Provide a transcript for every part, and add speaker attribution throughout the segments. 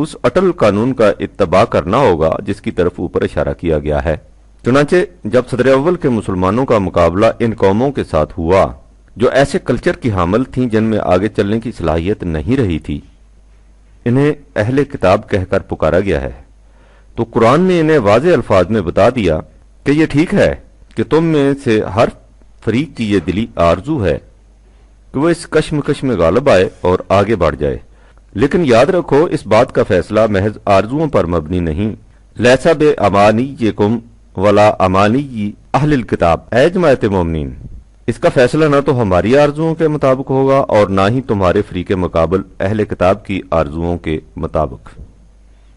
Speaker 1: اس اٹل قانون کا اتباع کرنا ہوگا جس کی طرف اوپر اشارہ کیا گیا ہے۔ چنانچہ جب صدر اول کے مسلمانوں کا مقابلہ ان قوموں کے ساتھ ہوا جو ایسے کلچر کی حامل تھیں جن میں آگے چلنے کی صلاحیت نہیں رہی تھی، انہیں اہل کتاب کہہ کر پکارا گیا ہے، تو قرآن نے انہیں واضح الفاظ میں بتا دیا کہ یہ ٹھیک ہے کہ تم میں سے ہر فریق کی یہ دلی آرزو ہے کہ وہ اس کشمکش میں غالب آئے اور آگے بڑھ جائے، لیکن یاد رکھو اس بات کا فیصلہ محض آرزوؤں پر مبنی نہیں۔ لیسا بے امانیکم ولا امانی اہل الکتاب، اے جماعت مومنین، اس کا فیصلہ نہ تو ہماری آرزوؤں کے مطابق ہوگا اور نہ ہی تمہارے فریق مقابل اہل کتاب کی آرزوؤں کے مطابق۔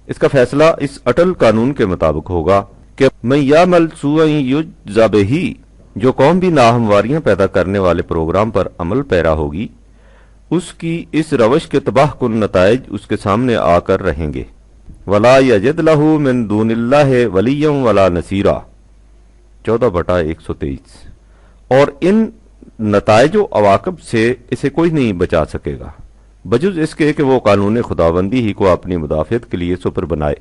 Speaker 1: اس کا فیصلہ اس اٹل قانون کے مطابق ہوگا کہ من یعمل سوءا یجزا بہ، جو قوم بھی ناہمواریاں پیدا کرنے والے پروگرام پر عمل پیرا ہوگی، اس کی اس روش کے تباہ کن نتائج اس کے سامنے آ کر رہیں گے۔ ولا یجد لہ من دون اللہ ولیا ولا نصیرا، 14/123۔ اور ان نتائج و عواقب سے اسے کوئی نہیں بچا سکے گا بجز اس کے کہ وہ قانون خداوندی ہی کو اپنی مدافعت کے لیے سپر بنائے۔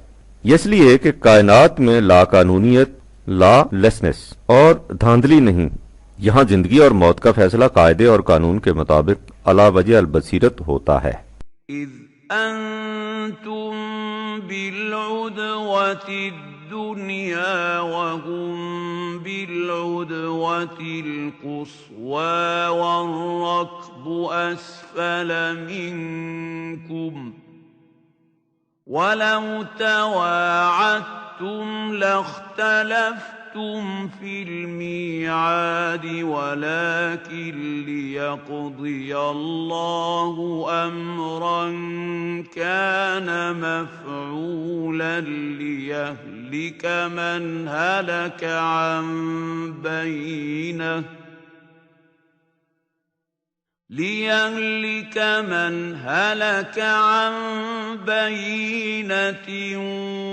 Speaker 1: یہ اس لیے کہ کائنات میں لا قانونیت، لا لیسنس اور دھاندلی نہیں، یہاں زندگی اور موت کا فیصلہ قاعدے اور قانون کے مطابق علی وجہ البصیرت ہوتا ہے۔
Speaker 2: اذ انتم بالعدوة الدنيا وهم بالعدوة القصوى والركب أسفل منكم ولو تواعدتم لاختلفتم في الميعاد ولكن ليقضي الله أمرا كان مفعولا ليهلك من هلك عن بينة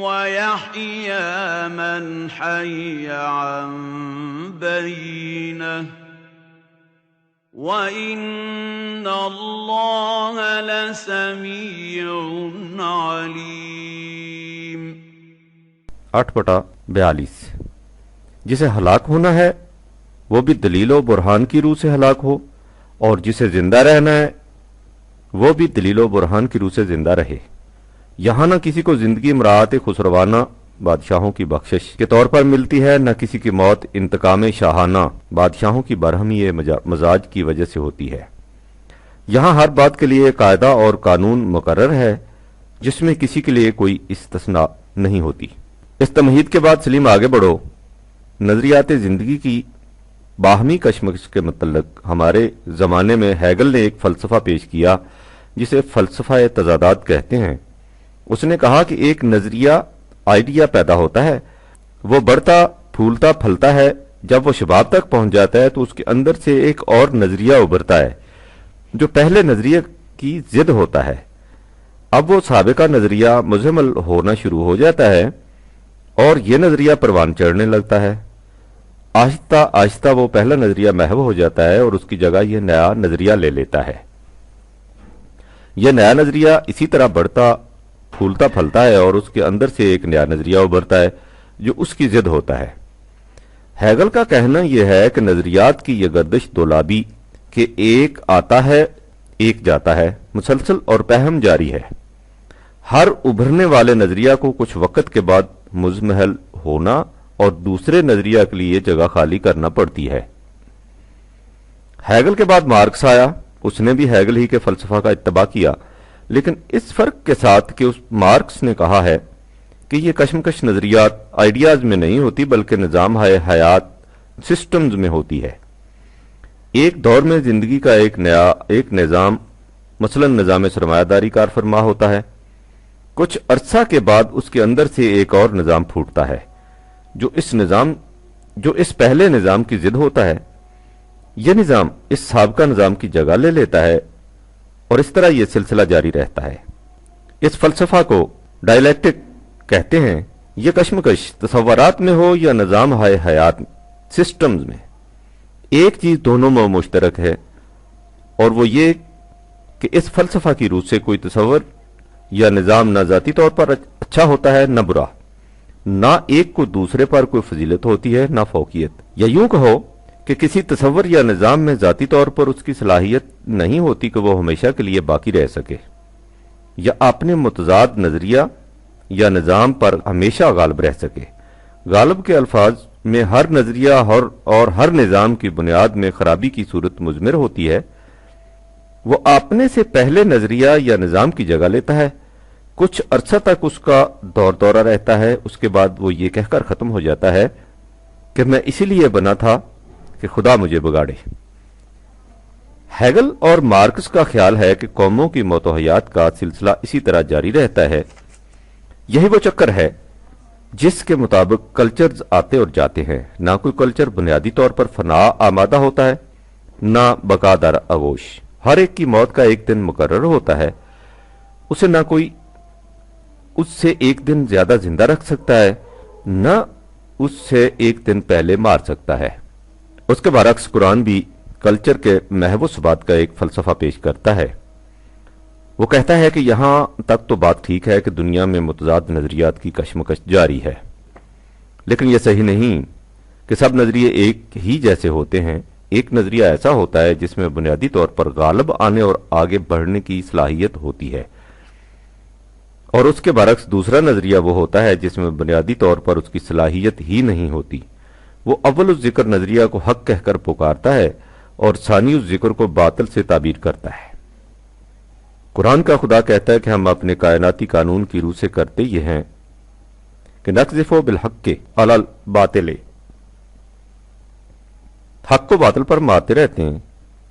Speaker 2: ويحيى من حي عن بينة وَإِنَّ اللَّهَ لَسَمِيعٌ عَلِيمٌ۔
Speaker 1: 8/42۔ جسے ہلاک ہونا ہے وہ بھی دلیل و برہان کی روح سے ہلاک ہو، اور جسے زندہ رہنا ہے وہ بھی دلیل و برہان کی روح سے زندہ رہے۔ یہاں نہ کسی کو زندگی مراعات خسروانہ بادشاہوں کی بخشش کے طور پر ملتی ہے، نہ کسی کی موت انتقام شاہانہ بادشاہوں کی برہمی مزاج کی وجہ سے ہوتی ہے۔ یہاں ہر بات کے لیے قاعدہ اور قانون مقرر ہے جس میں کسی کے لیے کوئی استثناء نہیں ہوتی۔ اس تمہید کے بعد سلیم آگے بڑھو۔ نظریات زندگی کی باہمی کشمکش کے متعلق ہمارے زمانے میں ہیگل نے ایک فلسفہ پیش کیا جسے فلسفہ تضادات کہتے ہیں۔ اس نے کہا کہ ایک نظریہ آئیڈیا پیدا ہوتا ہے، وہ بڑھتا پھولتا پھلتا ہے، جب وہ شباب تک پہنچ جاتا ہے تو اس کے اندر سے ایک اور نظریہ ابھرتا ہے جو پہلے نظریے کی ضد ہوتا ہے۔ اب وہ سابقہ نظریہ مزمل ہونا شروع ہو جاتا ہے اور یہ نظریہ پروان چڑھنے لگتا ہے۔ آہستہ آہستہ وہ پہلا نظریہ محو ہو جاتا ہے اور اس کی جگہ یہ نیا نظریہ لے لیتا ہے۔ یہ نیا نظریہ اسی طرح بڑھتا پھولتا پھلتا ہے اور اس کے اندر سے ایک نیا نظریہ ابھرتا ہے جو اس کی ضد ہوتا ہے۔ ہیگل کا کہنا یہ ہے کہ نظریات کی یہ گردش دولابی کہ ایک آتا ہے ایک جاتا ہے، مسلسل اور پہم جاری ہے۔ ہر ابھرنے والے نظریہ کو کچھ وقت کے بعد مزمحل ہونا اور دوسرے نظریہ کے لیے جگہ خالی کرنا پڑتی ہے۔ ہیگل کے بعد مارکس آیا، اس نے بھی ہیگل ہی کے فلسفہ کا اتباع کیا، لیکن اس فرق کے ساتھ کہ اس مارکس نے کہا ہے کہ یہ کشمکش نظریات آئیڈیاز میں نہیں ہوتی بلکہ نظام حیات سسٹمز میں ہوتی ہے۔ ایک دور میں زندگی کا ایک نظام، مثلا نظام سرمایہ داری کار فرما ہوتا ہے، کچھ عرصہ کے بعد اس کے اندر سے ایک اور نظام پھوٹتا ہے جو اس پہلے نظام کی ضد ہوتا ہے۔ یہ نظام اس سابقہ نظام کی جگہ لے لیتا ہے اور اس طرح یہ سلسلہ جاری رہتا ہے۔ اس فلسفہ کو ڈائلیکٹک کہتے ہیں۔ یہ کشمکش تصورات میں ہو یا نظام حیات سسٹمز میں، ایک چیز دونوں میں مشترک ہے اور وہ یہ کہ اس فلسفہ کی روح سے کوئی تصور یا نظام نہ ذاتی طور پر اچھا ہوتا ہے نہ برا، نہ ایک کو دوسرے پر کوئی فضیلت ہوتی ہے نہ فوقیت، یا یوں کہو کہ کسی تصور یا نظام میں ذاتی طور پر اس کی صلاحیت نہیں ہوتی کہ وہ ہمیشہ کے لیے باقی رہ سکے، یا اپنے متضاد نظریہ یا نظام پر ہمیشہ غالب رہ سکے۔ غالب کے الفاظ میں ہر نظریہ اور ہر نظام کی بنیاد میں خرابی کی صورت مضمر ہوتی ہے۔ وہ اپنے سے پہلے نظریہ یا نظام کی جگہ لیتا ہے، کچھ عرصہ تک اس کا دور دورہ رہتا ہے، اس کے بعد وہ یہ کہہ کر ختم ہو جاتا ہے کہ میں اسی لیے بنا تھا کہ خدا مجھے بگاڑے۔ ہیگل اور مارکس کا خیال ہے کہ قوموں کی موت و حیات کا سلسلہ اسی طرح جاری رہتا ہے۔ یہی وہ چکر ہے جس کے مطابق کلچرز آتے اور جاتے ہیں۔ نہ کوئی کلچر بنیادی طور پر فنا آمادہ ہوتا ہے، نہ بقا در آغوش۔ ہر ایک کی موت کا ایک دن مقرر ہوتا ہے، اسے نہ کوئی اس سے ایک دن زیادہ زندہ رکھ سکتا ہے، نہ اس سے ایک دن پہلے مار سکتا ہے۔ اس کے برعکس قرآن بھی کلچر کے محو ثبات کا ایک فلسفہ پیش کرتا ہے۔ وہ کہتا ہے کہ یہاں تک تو بات ٹھیک ہے کہ دنیا میں متضاد نظریات کی کشمکش جاری ہے، لیکن یہ صحیح نہیں کہ سب نظریے ایک ہی جیسے ہوتے ہیں۔ ایک نظریہ ایسا ہوتا ہے جس میں بنیادی طور پر غالب آنے اور آگے بڑھنے کی صلاحیت ہوتی ہے، اور اس کے برعکس دوسرا نظریہ وہ ہوتا ہے جس میں بنیادی طور پر اس کی صلاحیت ہی نہیں ہوتی۔ وہ اول الذکر نظریہ کو حق کہہ کر پکارتا ہے اور ثانی الذکر کو باطل سے تعبیر کرتا ہے۔ قرآن کا خدا کہتا ہے کہ ہم اپنے کائناتی قانون کی روح سے کرتے یہ ہیں کہ نقذف بالحق علی الباطل، حق کو باطل پر مارتے رہتے ہیں،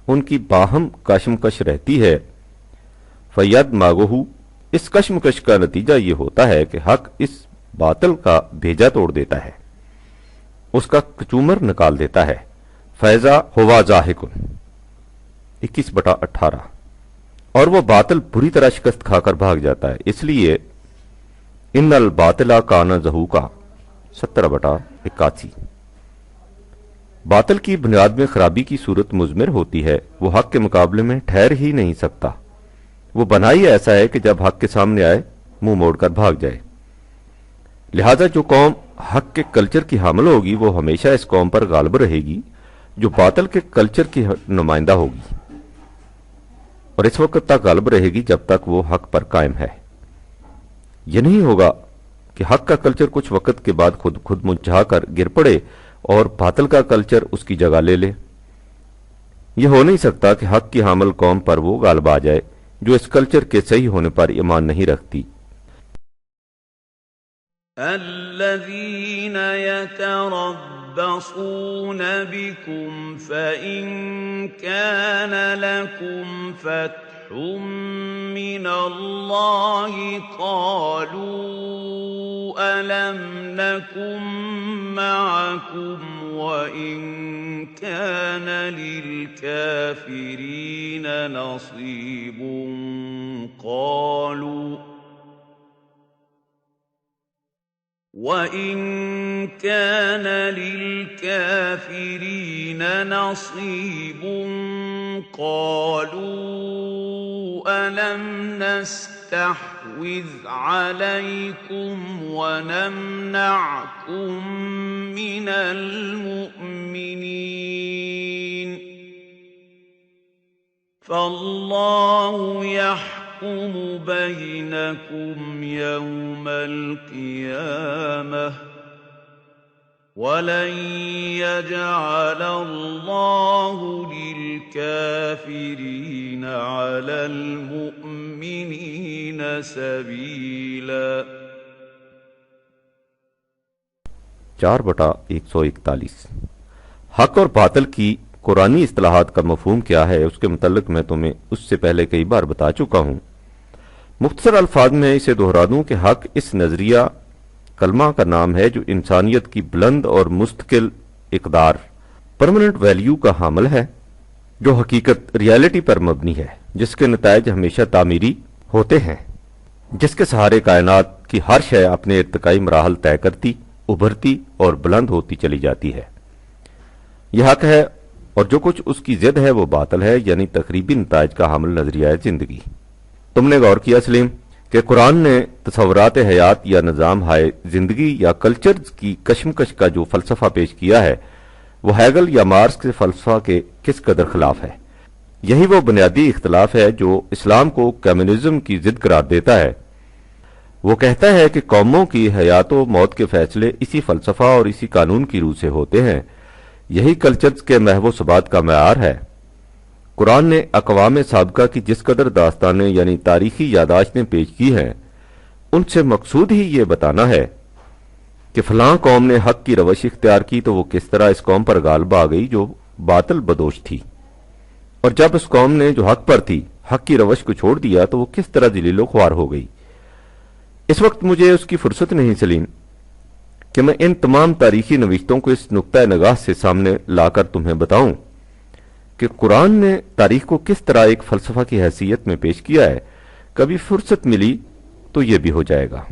Speaker 1: ان کی باہم کشمکش رہتی ہے۔ فید ماغوہ، اس کشمکش کا نتیجہ یہ ہوتا ہے کہ حق اس باطل کا بھیجا توڑ دیتا ہے، اس کا کچومر نکال دیتا ہے۔ فیضا ہوا ضاحک 21/18، اور وہ باطل بری طرح شکست کھا کر بھاگ جاتا ہے۔ اس لیے ان الباطل کان زہوقا 17/81، باطل کی بنیاد میں خرابی کی صورت مضمر ہوتی ہے، وہ حق کے مقابلے میں ٹھہر ہی نہیں سکتا۔ وہ بنا ہی ایسا ہے کہ جب حق کے سامنے آئے منہ موڑ کر بھاگ جائے۔ لہذا جو قوم حق کے کلچر کی حامل ہوگی وہ ہمیشہ اس قوم پر غالب رہے گی جو باطل کے کلچر کی نمائندہ ہوگی، اور اس وقت تک غالب رہے گی جب تک وہ حق پر قائم ہے۔ یہ نہیں ہوگا کہ حق کا کلچر کچھ وقت کے بعد خود منجھا کر گر پڑے اور باطل کا کلچر اس کی جگہ لے لے۔ یہ ہو نہیں سکتا کہ حق کی حامل قوم پر وہ غالب آ جائے جو اس کلچر کے صحیح ہونے پر ایمان نہیں رکھتی۔
Speaker 2: الذين يتربصون بكم فإن كان لكم فتح من الله قالوا ألم نكن معكم وإن كان للكافرين نصيب وَإِن كَانَ لِلْكَافِرِينَ نَصِيبٌ قَالُوا أَلَمْ نَسْتَحْوِذْ عَلَيْكُمْ وَنَمْنَعْكُمْ مِنَ الْمُؤْمِنِينَ فَاللَّهُ يَحْكُمُ بَيْنَكُمْ يَوْمَ الْقِيَامَةِ وَلَن يَجْعَلَ اللَّهُ لِلْكَافِرِينَ عَلَى الْمُؤْمِنِينَ سَبِيلًا
Speaker 1: 4/141 حق اور باطل کی قرآنی اصطلاحات کا مفہوم کیا ہے اس کے متعلق میں تمہیں اس سے پہلے کئی بار بتا چکا ہوں۔ مختصر الفاظ میں اسے دہرا دوں کہ حق اس نظریہ کلمہ کا نام ہے جو انسانیت کی بلند اور مستقل اقدار پرماننٹ ویلیو کا حامل ہے، جو حقیقت ریالٹی پر مبنی ہے، جس کے نتائج ہمیشہ تعمیری ہوتے ہیں، جس کے سہارے کائنات کی ہر شے اپنے ارتقائی مراحل طے کرتی، ابھرتی اور بلند ہوتی چلی جاتی ہے۔ یہ حق ہے اور جو کچھ اس کی ضد ہے وہ باطل ہے، یعنی تقریبی نتائج کا حامل نظریہ زندگی۔ تم نے غور کیا سلیم کہ قرآن نے تصورات حیات یا نظام ہائے زندگی یا کلچرز کی کشمکش کا جو فلسفہ پیش کیا ہے وہ ہیگل یا مارکس کے فلسفہ کے کس قدر خلاف ہے۔ یہی وہ بنیادی اختلاف ہے جو اسلام کو کمیونزم کی ضد قرار دیتا ہے۔ وہ کہتا ہے کہ قوموں کی حیات و موت کے فیصلے اسی فلسفہ اور اسی قانون کی روح سے ہوتے ہیں، یہی کلچرز کے محو و ثبات کا معیار ہے۔ قرآن نے اقوام سابقہ کی جس قدر داستانیں یعنی تاریخی یادداشتیں پیش کی ہیں، ان سے مقصود ہی یہ بتانا ہے کہ فلاں قوم نے حق کی روش اختیار کی تو وہ کس طرح اس قوم پر غالب آ گئی جو باطل بدوش تھی، اور جب اس قوم نے جو حق پر تھی حق کی روش کو چھوڑ دیا تو وہ کس طرح ذلیل و خوار ہو گئی۔ اس وقت مجھے اس کی فرصت نہیں سلیم کہ میں ان تمام تاریخی نوشتوں کو اس نقطۂ نگاہ سے سامنے لا کر تمہیں بتاؤں کہ قرآن نے تاریخ کو کس طرح ایک فلسفہ کی حیثیت میں پیش کیا ہے۔ کبھی فرصت ملی تو یہ بھی ہو جائے گا۔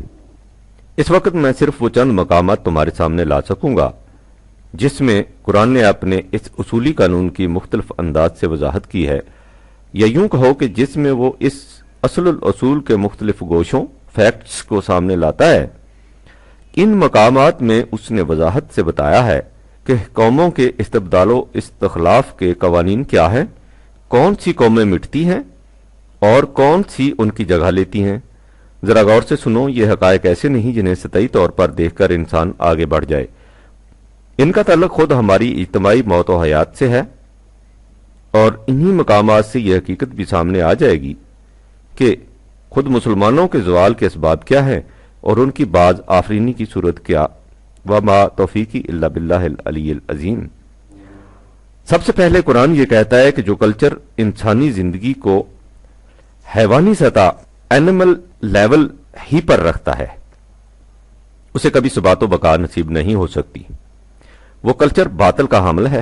Speaker 1: اس وقت میں صرف وہ چند مقامات تمہارے سامنے لا سکوں گا جس میں قرآن نے اپنے اس اصولی قانون کی مختلف انداز سے وضاحت کی ہے، یا یوں کہو کہ جس میں وہ اس اصل الاصول کے مختلف گوشوں فیکٹس کو سامنے لاتا ہے۔ ان مقامات میں اس نے وضاحت سے بتایا ہے کہ قوموں کے استبدال و استخلاف کے قوانین کیا ہیں، کون سی قومیں مٹتی ہیں اور کون سی ان کی جگہ لیتی ہیں۔ ذرا غور سے سنو، یہ حقائق ایسے نہیں جنہیں سطحی طور پر دیکھ کر انسان آگے بڑھ جائے۔ ان کا تعلق خود ہماری اجتماعی موت و حیات سے ہے، اور انہی مقامات سے یہ حقیقت بھی سامنے آ جائے گی کہ خود مسلمانوں کے زوال کے اسباب کیا ہیں اور ان کی باز آفرینی کی صورت کیا۔ وما توفیقی الا باللہ العلی العظیم۔ سب سے پہلے قرآن یہ کہتا ہے کہ جو کلچر انسانی زندگی کو حیوانی سطح اینیمل لیول ہی پر رکھتا ہے اسے کبھی ثبات و بقا نصیب نہیں ہو سکتی۔ وہ کلچر باطل کا حامل ہے۔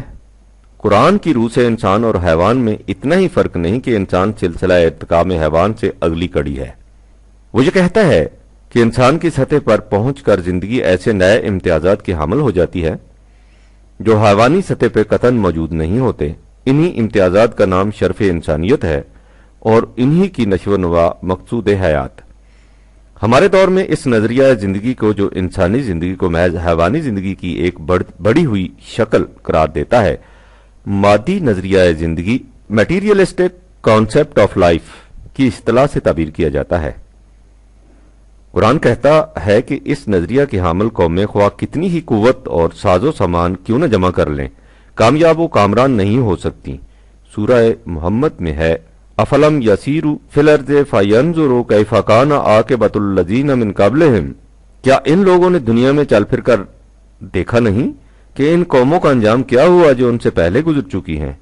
Speaker 1: قرآن کی روح سے انسان اور حیوان میں اتنا ہی فرق نہیں کہ انسان سلسلہ ارتقاء حیوان سے اگلی کڑی ہے۔ وہ یہ کہتا ہے کہ انسان کی سطح پر پہنچ کر زندگی ایسے نئے امتیازات کی حامل ہو جاتی ہے جو حیوانی سطح پہ قطعاً موجود نہیں ہوتے۔ انہی امتیازات کا نام شرف انسانیت ہے اور انہی کی نشو و نما مقصود حیات۔ ہمارے دور میں اس نظریہ زندگی کو جو انسانی زندگی کو محض حیوانی زندگی کی ایک بڑی ہوئی شکل قرار دیتا ہے، مادی نظریہ زندگی میٹیریلسٹک کانسیپٹ آف لائف کی اصطلاح سے تعبیر کیا جاتا ہے۔ قرآن کہتا ہے کہ اس نظریہ کی حامل قومیں خواہ کتنی ہی قوت اور ساز و سامان کیوں نہ جمع کر لیں، کامیاب و کامران نہیں ہو سکتی۔ سورہ محمد میں ہے، افلم یسیروا فی الارض فینظروا کیف کان عاقبۃ الذین من قبلہم، کیا ان لوگوں نے دنیا میں چل پھر کر دیکھا نہیں کہ ان قوموں کا انجام کیا ہوا جو ان سے پہلے گزر چکی ہیں۔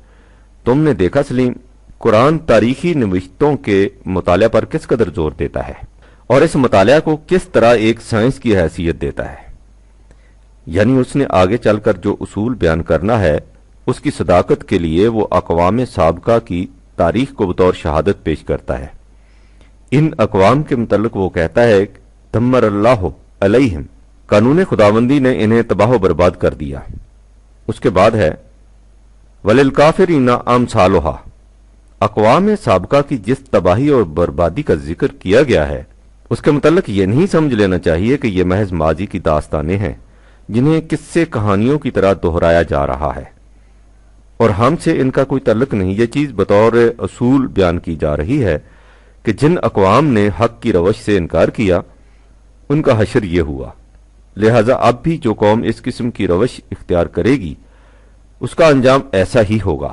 Speaker 1: تم نے دیکھا سلیم، قرآن تاریخی نوشتوں کے مطالعہ پر کس قدر زور دیتا ہے اور اس مطالعہ کو کس طرح ایک سائنس کی حیثیت دیتا ہے۔ یعنی اس نے آگے چل کر جو اصول بیان کرنا ہے اس کی صداقت کے لیے وہ اقوام سابقہ کی تاریخ کو بطور شہادت پیش کرتا ہے۔ ان اقوام کے متعلق وہ کہتا ہے، دمر اللہ علیہم، قانون خداوندی نے انہیں تباہ و برباد کر دیا۔ اس کے بعد ہے وَلِلْكَافِرِينَ أَمْثَالُهَا، اقوام سابقہ کی جس تباہی اور بربادی کا ذکر کیا گیا ہے اس کے متعلق یہ نہیں سمجھ لینا چاہیے کہ یہ محض ماضی کی داستانیں ہیں جنہیں قصے کہانیوں کی طرح دہرایا جا رہا ہے اور ہم سے ان کا کوئی تعلق نہیں۔ یہ چیز بطور اصول بیان کی جا رہی ہے کہ جن اقوام نے حق کی روش سے انکار کیا ان کا حشر یہ ہوا، لہذا اب بھی جو قوم اس قسم کی روش اختیار کرے گی اس کا انجام ایسا ہی ہوگا۔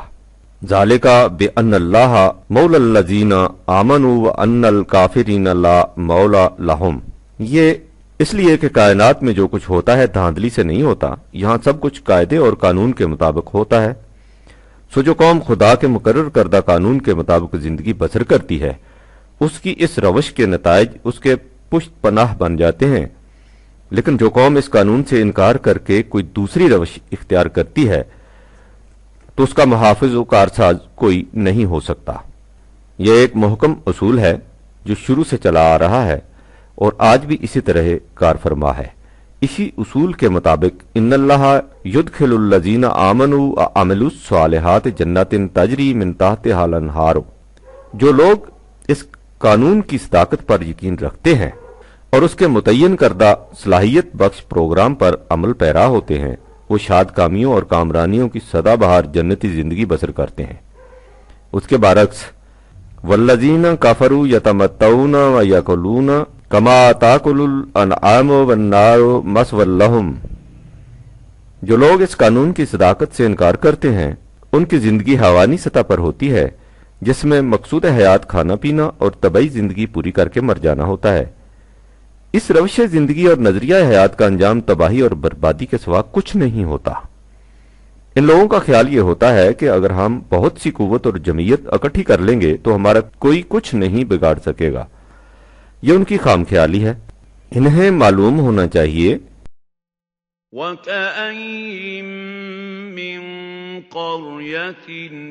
Speaker 1: ذالک بأن اللہ مولا الذین آمنوا وأن الکافرین لا مولا لہم، یہ اس لیے کہ کائنات میں جو کچھ ہوتا ہے دھاندلی سے نہیں ہوتا، یہاں سب کچھ قاعدے اور قانون کے مطابق ہوتا ہے۔ سو جو قوم خدا کے مقرر کردہ قانون کے مطابق زندگی بسر کرتی ہے اس کی اس روش کے نتائج اس کے پشت پناہ بن جاتے ہیں، لیکن جو قوم اس قانون سے انکار کر کے کوئی دوسری روش اختیار کرتی ہے تو اس کا محافظ و کارساز کوئی نہیں ہو سکتا۔ یہ ایک محکم اصول ہے جو شروع سے چلا آ رہا ہے اور آج بھی اسی طرح کار فرما ہے۔ اسی اصول کے مطابق ان اللہ یدخل الذین آمنوا وعملوا الصالحات جنات تجری من تحتها الانہار، جو لوگ اس قانون کی صداقت پر یقین رکھتے ہیں اور اس کے متعین کردہ صلاحیت بخش پروگرام پر عمل پیرا ہوتے ہیں، وہ شاد کامیوں اور کامرانیوں کی سدا بہار جنتی زندگی بسر کرتے ہیں۔ اس کے برعکس والذین کفروا یتمتعون ویأکلون کما تأکل الانعام والنار مثوی لہم، جو لوگ اس قانون کی صداقت سے انکار کرتے ہیں ان کی زندگی حیوانی سطح پر ہوتی ہے، جس میں مقصود حیات کھانا پینا اور طبعی زندگی پوری کر کے مر جانا ہوتا ہے۔ اس روش زندگی اور نظریہ حیات کا انجام تباہی اور بربادی کے سوا کچھ نہیں ہوتا۔ ان لوگوں کا خیال یہ ہوتا ہے کہ اگر ہم بہت سی قوت اور جمعیت اکٹھی کر لیں گے تو ہمارا کوئی کچھ نہیں بگاڑ سکے گا۔ یہ ان کی خام خیالی ہے۔ انہیں معلوم ہونا چاہیے
Speaker 2: وَكَأَيِّن مِّن قَرْيَةٍ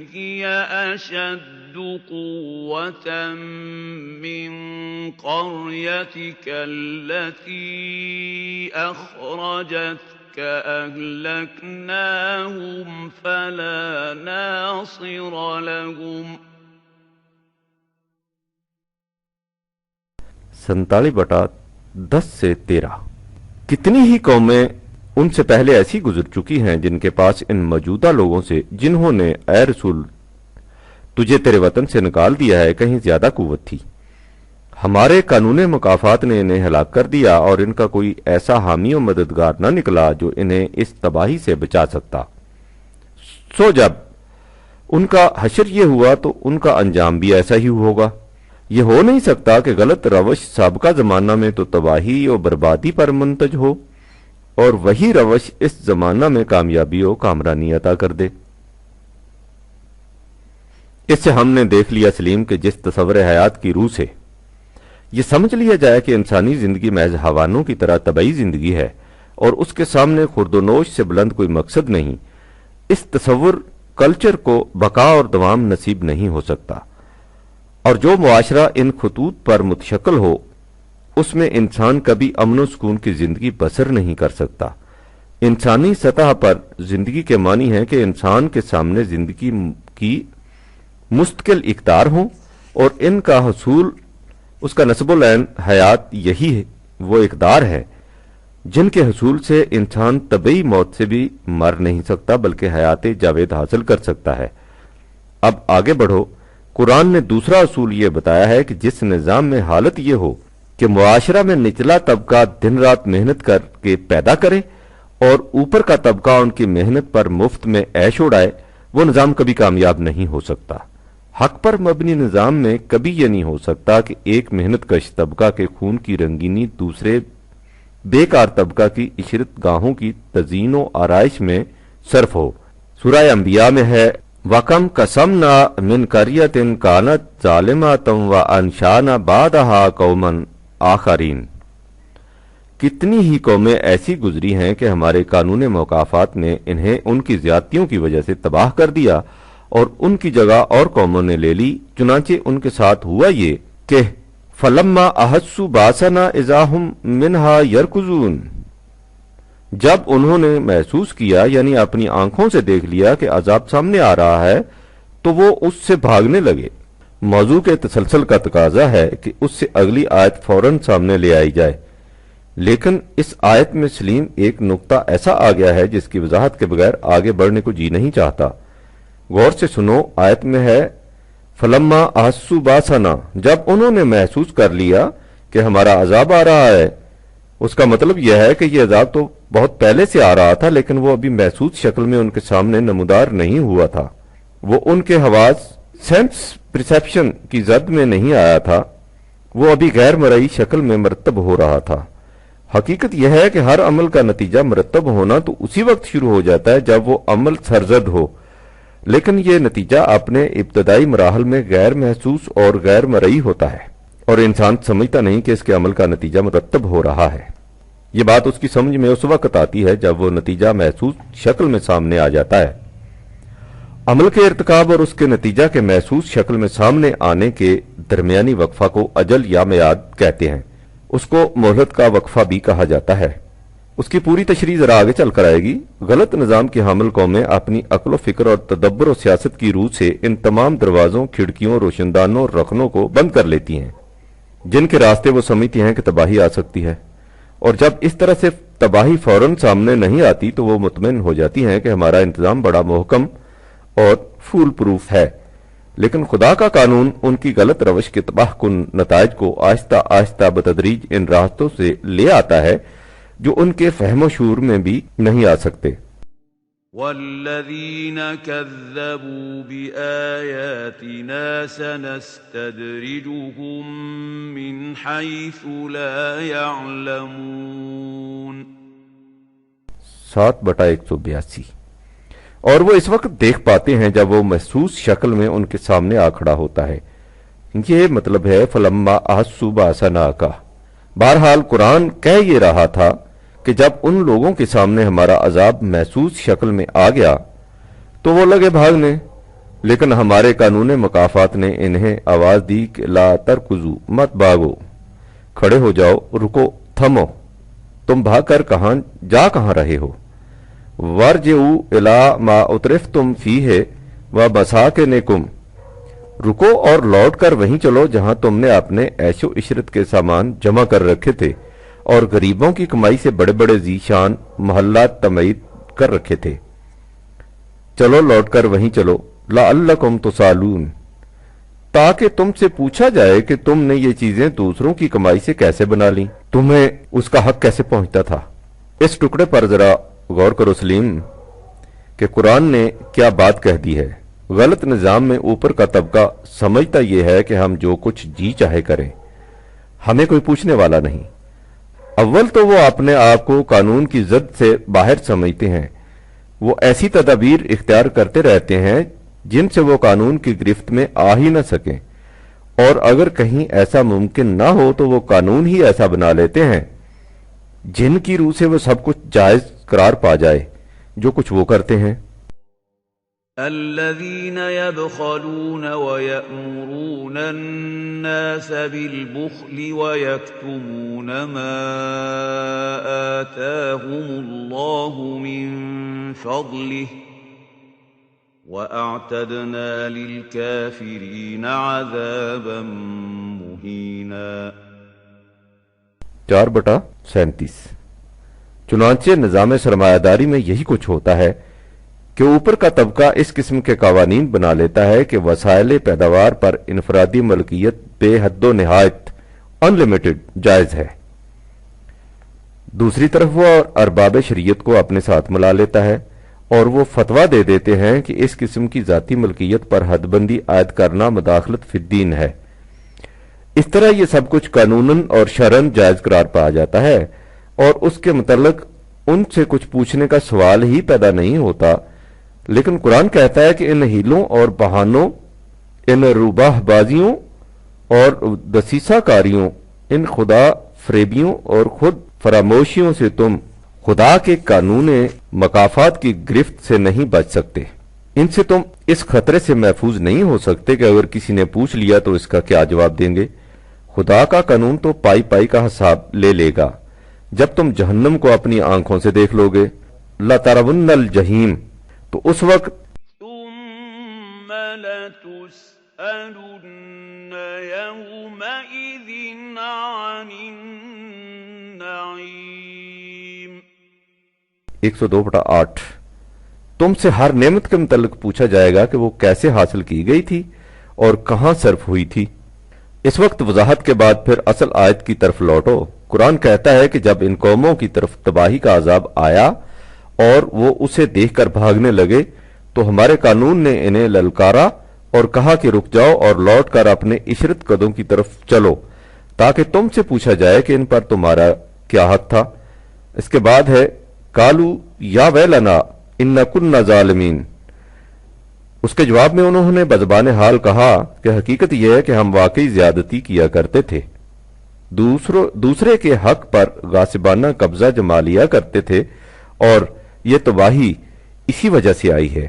Speaker 2: هِيَ أَشَدُّ قُوَّةً مِّن قَرْيَتِكَ الَّتِي أَخْرَجَتْكَ أَهْلَكْنَاهُمْ فَلَا نَاصِرَ لَهُمْ۔
Speaker 1: 47/10 سے 13۔ کتنی ہی قومیں ان سے پہلے ایسی گزر چکی ہیں جن کے پاس ان موجودہ لوگوں سے جنہوں نے اے رسول تجھے تیرے وطن سے نکال دیا ہے کہیں زیادہ قوت تھی۔ ہمارے قانون مکافات نے انہیں ہلاک کر دیا اور ان کا کوئی ایسا حامی و مددگار نہ نکلا جو انہیں اس تباہی سے بچا سکتا۔ سو جب ان کا حشر یہ ہوا تو ان کا انجام بھی ایسا ہی ہوگا۔ یہ ہو نہیں سکتا کہ غلط روش سابقہ زمانہ میں تو تباہی و بربادی پر منتج ہو اور وہی روش اس زمانہ میں کامیابی و کامرانی عطا کر دے۔ اس سے ہم نے دیکھ لیا سلیم کہ جس تصور حیات کی روح سے یہ سمجھ لیا جائے کہ انسانی زندگی محض حیوانوں کی طرح طبعی زندگی ہے اور اس کے سامنے خرد و نوش سے بلند کوئی مقصد نہیں، اس تصور کلچر کو بقا اور دوام نصیب نہیں ہو سکتا، اور جو معاشرہ ان خطوط پر متشکل ہو اس میں انسان کبھی امن و سکون کی زندگی بسر نہیں کر سکتا۔ انسانی سطح پر زندگی کے معنی ہے کہ انسان کے سامنے زندگی کی مستقل اقدار ہوں اور ان کا حصول اس کا نسب العین حیات یہی وہ اقدار ہے جن کے حصول سے انسان طبعی موت سے بھی مر نہیں سکتا بلکہ حیات جاوید حاصل کر سکتا ہے۔ اب آگے بڑھو۔ قرآن نے دوسرا اصول یہ بتایا ہے کہ جس نظام میں حالت یہ ہو کہ معاشرہ میں نچلا طبقہ دن رات محنت کر کے پیدا کرے اور اوپر کا طبقہ ان کی محنت پر مفت میں عیش اڑائے، وہ نظام کبھی کامیاب نہیں ہو سکتا۔ حق پر مبنی نظام میں کبھی یہ نہیں ہو سکتا کہ ایک محنت کش طبقہ کے خون کی رنگینی دوسرے بیکار طبقہ کی عشرت گاہوں کی تزئین و آرائش میں صرف ہو۔ سورہ انبیاء میں ہے وَكَمْ قَسَمْنَا مِنْ قَرْيَةٍ كَانَتْ ظَالِمَةً وَأَنشَأْنَا بَعْدَهَا قَوْمًا آخَرِينَ، کتنی ہی قومیں ایسی گزری ہیں کہ ہمارے قانون مکافات نے انہیں ان کی زیادتیوں کی وجہ سے تباہ کر دیا اور ان کی جگہ اور قوموں نے لے لی۔ چنانچہ ان کے ساتھ ہوا یہ کہ فَلَمَّا أَحَسُّوا بَأْسَنَا إِذَا هُمْ مِنْهَا يَرْكُضُونَ، جب انہوں نے محسوس کیا یعنی اپنی آنکھوں سے دیکھ لیا کہ عذاب سامنے آ رہا ہے تو وہ اس سے بھاگنے لگے۔ موضوع کے تسلسل کا تقاضا ہے کہ اس سے اگلی آیت فوراً سامنے لے آئی جائے، لیکن اس آیت میں سلیم ایک نقطہ ایسا آ گیا ہے جس کی وضاحت کے بغیر آگے بڑھنے کو جی نہیں چاہتا۔ غور سے سنو، آیت میں ہے فلما احسوا باسنا، جب انہوں نے محسوس کر لیا کہ ہمارا عذاب آ رہا ہے۔ اس کا مطلب یہ ہے کہ یہ عذاب تو بہت پہلے سے آ رہا تھا لیکن وہ ابھی محسوس شکل میں ان کے سامنے نمودار نہیں ہوا تھا، وہ ان کے حواس سینس پرسیپشن کی زد میں نہیں آیا تھا، وہ ابھی غیر مرئی شکل میں مرتب ہو رہا تھا۔ حقیقت یہ ہے کہ ہر عمل کا نتیجہ مرتب ہونا تو اسی وقت شروع ہو جاتا ہے جب وہ عمل سرزد ہو، لیکن یہ نتیجہ اپنے ابتدائی مراحل میں غیر محسوس اور غیر مرئی ہوتا ہے اور انسان سمجھتا نہیں کہ اس کے عمل کا نتیجہ مرتب ہو رہا ہے۔ یہ بات اس کی سمجھ میں اس وقت آتی ہے جب وہ نتیجہ محسوس شکل میں سامنے آ جاتا ہے۔ عمل کے ارتکاب اور اس کے نتیجہ کے محسوس شکل میں سامنے آنے کے درمیانی وقفہ کو اجل یا میعاد کہتے ہیں، اس کو مہلت کا وقفہ بھی کہا جاتا ہے۔ اس کی پوری تشریح ذرا آگے چل کر آئے گی۔ غلط نظام کی حامل قومیں اپنی عقل و فکر اور تدبر و سیاست کی روح سے ان تمام دروازوں، کھڑکیوں، روشندانوں اور رخنوں کو بند کر لیتی ہیں۔ جن کے راستے وہ سمجھتی ہیں کہ تباہی آ سکتی ہے، اور جب اس طرح سے تباہی فوراً سامنے نہیں آتی تو وہ مطمئن ہو جاتی ہیں کہ ہمارا انتظام بڑا محکم اور فول پروف ہے۔ لیکن خدا کا قانون ان کی غلط روش کے تباہ کن نتائج کو آہستہ آہستہ بتدریج ان راستوں سے لے آتا ہے جو ان کے فہم و شعور میں بھی نہیں آ سکتے۔
Speaker 2: والذین کذبوا بآیاتنا سنستدرجهم من حیث لا یعلمون۔
Speaker 1: 7/182۔ اور وہ اس وقت دیکھ پاتے ہیں جب وہ محسوس شکل میں ان کے سامنے آ کھڑا ہوتا ہے۔ یہ مطلب ہے فلما احسوا باسنا کا۔ بہرحال قرآن کہہ یہ رہا تھا کہ جب ان لوگوں کے سامنے ہمارا عذاب محسوس شکل میں آ گیا تو وہ لگے بھاگنے، لیکن ہمارے قانون مکافات نے انہیں آواز دی کہ لا ترکزو، مت بھاگو، کھڑے ہو جاؤ، رکو، تھمو، تم بھاگ کر کہاں رہے ہو؟ وارجعوا الی ما اترفتم فیہ ومساکنکم، رکو اور لوٹ کر وہیں چلو جہاں تم نے اپنے عیش و عشرت کے سامان جمع کر رکھے تھے اور غریبوں کی کمائی سے بڑے بڑے ذیشان محلات تمید کر رکھے تھے۔ چلو لوٹ کر وہیں چلو، لعلکم تسالون، تاکہ تم سے پوچھا جائے کہ تم نے یہ چیزیں دوسروں کی کمائی سے کیسے بنا لیں، تمہیں اس کا حق کیسے پہنچتا تھا۔ اس ٹکڑے پر ذرا غور کرو سلیم کہ قرآن نے کیا بات کہہ دی ہے۔ غلط نظام میں اوپر کا طبقہ سمجھتا یہ ہے کہ ہم جو کچھ جی چاہے کریں، ہمیں کوئی پوچھنے والا نہیں۔ اول تو وہ اپنے آپ کو قانون کی زد سے باہر سمجھتے ہیں، وہ ایسی تدابیر اختیار کرتے رہتے ہیں جن سے وہ قانون کی گرفت میں آ ہی نہ سکیں، اور اگر کہیں ایسا ممکن نہ ہو تو وہ قانون ہی ایسا بنا لیتے ہیں جن کی روح سے وہ سب کچھ جائز قرار پا جائے جو کچھ وہ کرتے ہیں۔
Speaker 2: الذين يبخلون ويأمرون الناس بالبخل ويكتمون ما آتاهم الله من فضله وأعتدنا للكافرين عذابا مهينا۔
Speaker 1: 4/37۔ چنانچہ نظام سرمایہ داری میں یہی کچھ ہوتا ہے کہ اوپر کا طبقہ اس قسم کے قوانین بنا لیتا ہے کہ وسائل پیداوار پر انفرادی ملکیت بے حد و نہایت انلمیٹڈ جائز ہے، دوسری طرف وہ ارباب شریعت کو اپنے ساتھ ملا لیتا ہے اور وہ فتویٰ دے دیتے ہیں کہ اس قسم کی ذاتی ملکیت پر حد بندی عائد کرنا مداخلت فی الدین ہے۔ اس طرح یہ سب کچھ قانوناً اور شرعاً جائز قرار پایا جاتا ہے اور اس کے متعلق ان سے کچھ پوچھنے کا سوال ہی پیدا نہیں ہوتا۔ لیکن قرآن کہتا ہے کہ ان ہیلوں اور بہانوں، ان روباہ بازیوں اور دسیسہ کاریوں، ان خدا فریبیوں اور خود فراموشیوں سے تم خدا کے قانون مکافات کی گرفت سے نہیں بچ سکتے، ان سے تم اس خطرے سے محفوظ نہیں ہو سکتے کہ اگر کسی نے پوچھ لیا تو اس کا کیا جواب دیں گے۔ خدا کا قانون تو پائی پائی کا حساب لے گا۔ جب تم جہنم کو اپنی آنکھوں سے دیکھ لو گے، لَتَرَوُنَّ الْجَحِيمَ، تو اس وقت
Speaker 2: ثم لتسألن يومئذ عن النعيم۔
Speaker 1: 102/8۔ تم سے ہر نعمت کے متعلق پوچھا جائے گا کہ وہ کیسے حاصل کی گئی تھی اور کہاں صرف ہوئی تھی۔ اس وقت وضاحت کے بعد پھر اصل آیت کی طرف لوٹو۔ قرآن کہتا ہے کہ جب ان قوموں کی طرف تباہی کا عذاب آیا اور وہ اسے دیکھ کر بھاگنے لگے تو ہمارے قانون نے انہیں للکارا اور کہا کہ رک جاؤ اور لوٹ کر اپنے عشرت قدوں کی طرف چلو تاکہ تم سے پوچھا جائے کہ ان پر تمہارا کیا حق تھا۔ اس کے بعد ہے قالوا یا ویلنا انا کنا ظالمین۔ اس کے جواب میں انہوں نے بزبان حال کہا کہ حقیقت یہ ہے کہ ہم واقعی زیادتی کیا کرتے تھے، دوسرے کے حق پر غاصبانہ قبضہ جما لیا کرتے تھے، اور یہ تباہی اسی وجہ سے آئی ہے۔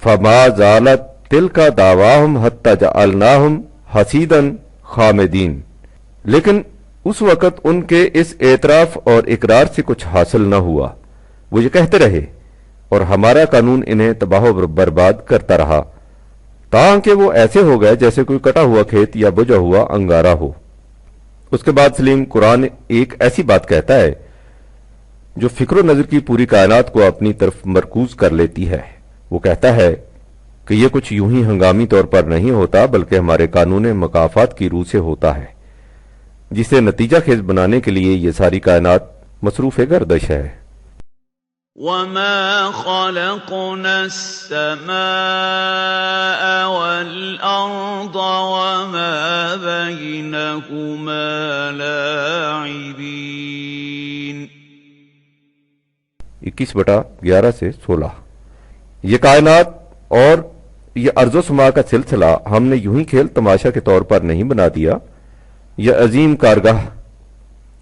Speaker 1: فما زالت تلک دعواہم حتی جعلناہم حصیدا خامدین۔ لیکن اس وقت ان کے اس اعتراف اور اقرار سے کچھ حاصل نہ ہوا، وہ یہ کہتے رہے اور ہمارا قانون انہیں تباہ و برباد کرتا رہا تاکہ وہ ایسے ہو گئے جیسے کوئی کٹا ہوا کھیت یا بجھا ہوا انگارہ ہو۔ اس کے بعد سلیم قرآن ایک ایسی بات کہتا ہے جو فکر و نظر کی پوری کائنات کو اپنی طرف مرکوز کر لیتی ہے۔ وہ کہتا ہے کہ یہ کچھ یوں ہی ہنگامی طور پر نہیں ہوتا بلکہ ہمارے قانون مکافات کی روح سے ہوتا ہے، جسے نتیجہ خیز بنانے کے لیے یہ ساری کائنات مصروف گردش ہے۔
Speaker 2: وَمَا خَلَقْنَا السَّمَاءَ وَالْأَرْضَ وَمَا بَيْنَهُمَا لَاعِبِينَ
Speaker 1: 21/11 سے 16۔ یہ کائنات اور یہ ارض و سما کا سلسلہ ہم نے یوں ہی کھیل تماشا کے طور پر نہیں بنا دیا۔ یہ عظیم کارگاہ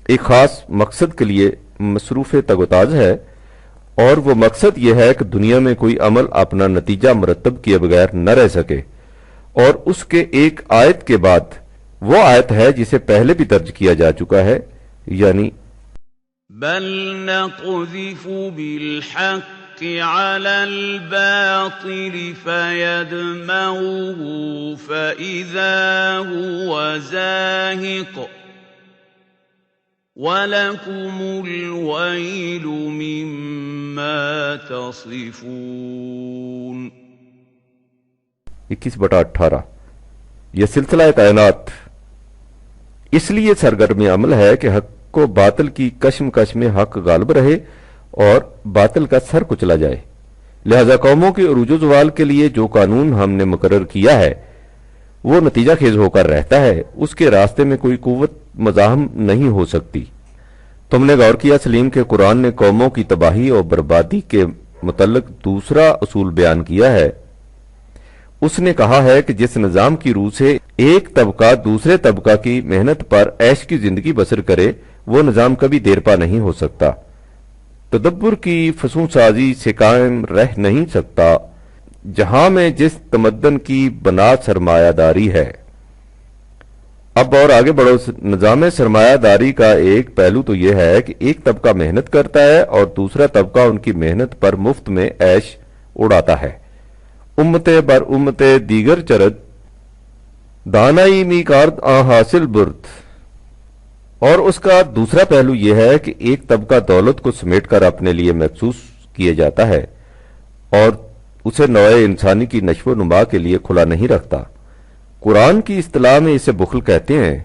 Speaker 1: ایک خاص مقصد کے لیے مصروف تگ و تاز ہے، اور وہ مقصد یہ ہے کہ دنیا میں کوئی عمل اپنا نتیجہ مرتب کیے بغیر نہ رہ سکے، اور اس کے ایک آیت کے بعد وہ آیت ہے جسے پہلے بھی درج کیا جا چکا ہے، یعنی
Speaker 2: بل نقذف بالحق على الباطل فيدمغه فإذا هو زاهق وَلَكُمُ الْوَيْلُ مِمَّا تَصِفُونَ
Speaker 1: 21/18۔ یہ سلسلہ کائنات اس لیے سرگرم عمل ہے کہ حق کو باطل کی کشمکش میں حق غالب رہے اور باطل کا سر کچلا جائے۔ لہذا قوموں کے عروج و زوال کے لیے جو قانون ہم نے مقرر کیا ہے وہ نتیجہ خیز ہو کر رہتا ہے، اس کے راستے میں کوئی قوت مزاحم نہیں ہو سکتی۔ تم نے غور کیا سلیم کہ قرآن نے قوموں کی تباہی اور بربادی کے متعلق دوسرا اصول بیان کیا ہے۔ اس نے کہا ہے کہ جس نظام کی روح سے ایک طبقہ دوسرے طبقہ کی محنت پر عیش کی زندگی بسر کرے وہ نظام کبھی دیر پا نہیں ہو سکتا، تدبر کی فسوں سازی سے قائم رہ نہیں سکتا، جہاں میں جس تمدن کی بنا سرمایہ داری ہے۔ اب اور آگے بڑھو۔ نظام سرمایہ داری کا ایک پہلو تو یہ ہے کہ ایک طبقہ محنت کرتا ہے اور دوسرا طبقہ ان کی محنت پر مفت میں عیش اڑاتا ہے۔ امت بر امت دیگر چرد دانائی می کارد آ حاصل برد۔ اور اس کا دوسرا پہلو یہ ہے کہ ایک طبقہ دولت کو سمیٹ کر اپنے لیے محسوس کیے جاتا ہے اور اسے نوع انسانی کی نشو و نما کے لیے کھلا نہیں رکھتا۔ قرآن کی اصطلاح میں اسے بخل کہتے ہیں۔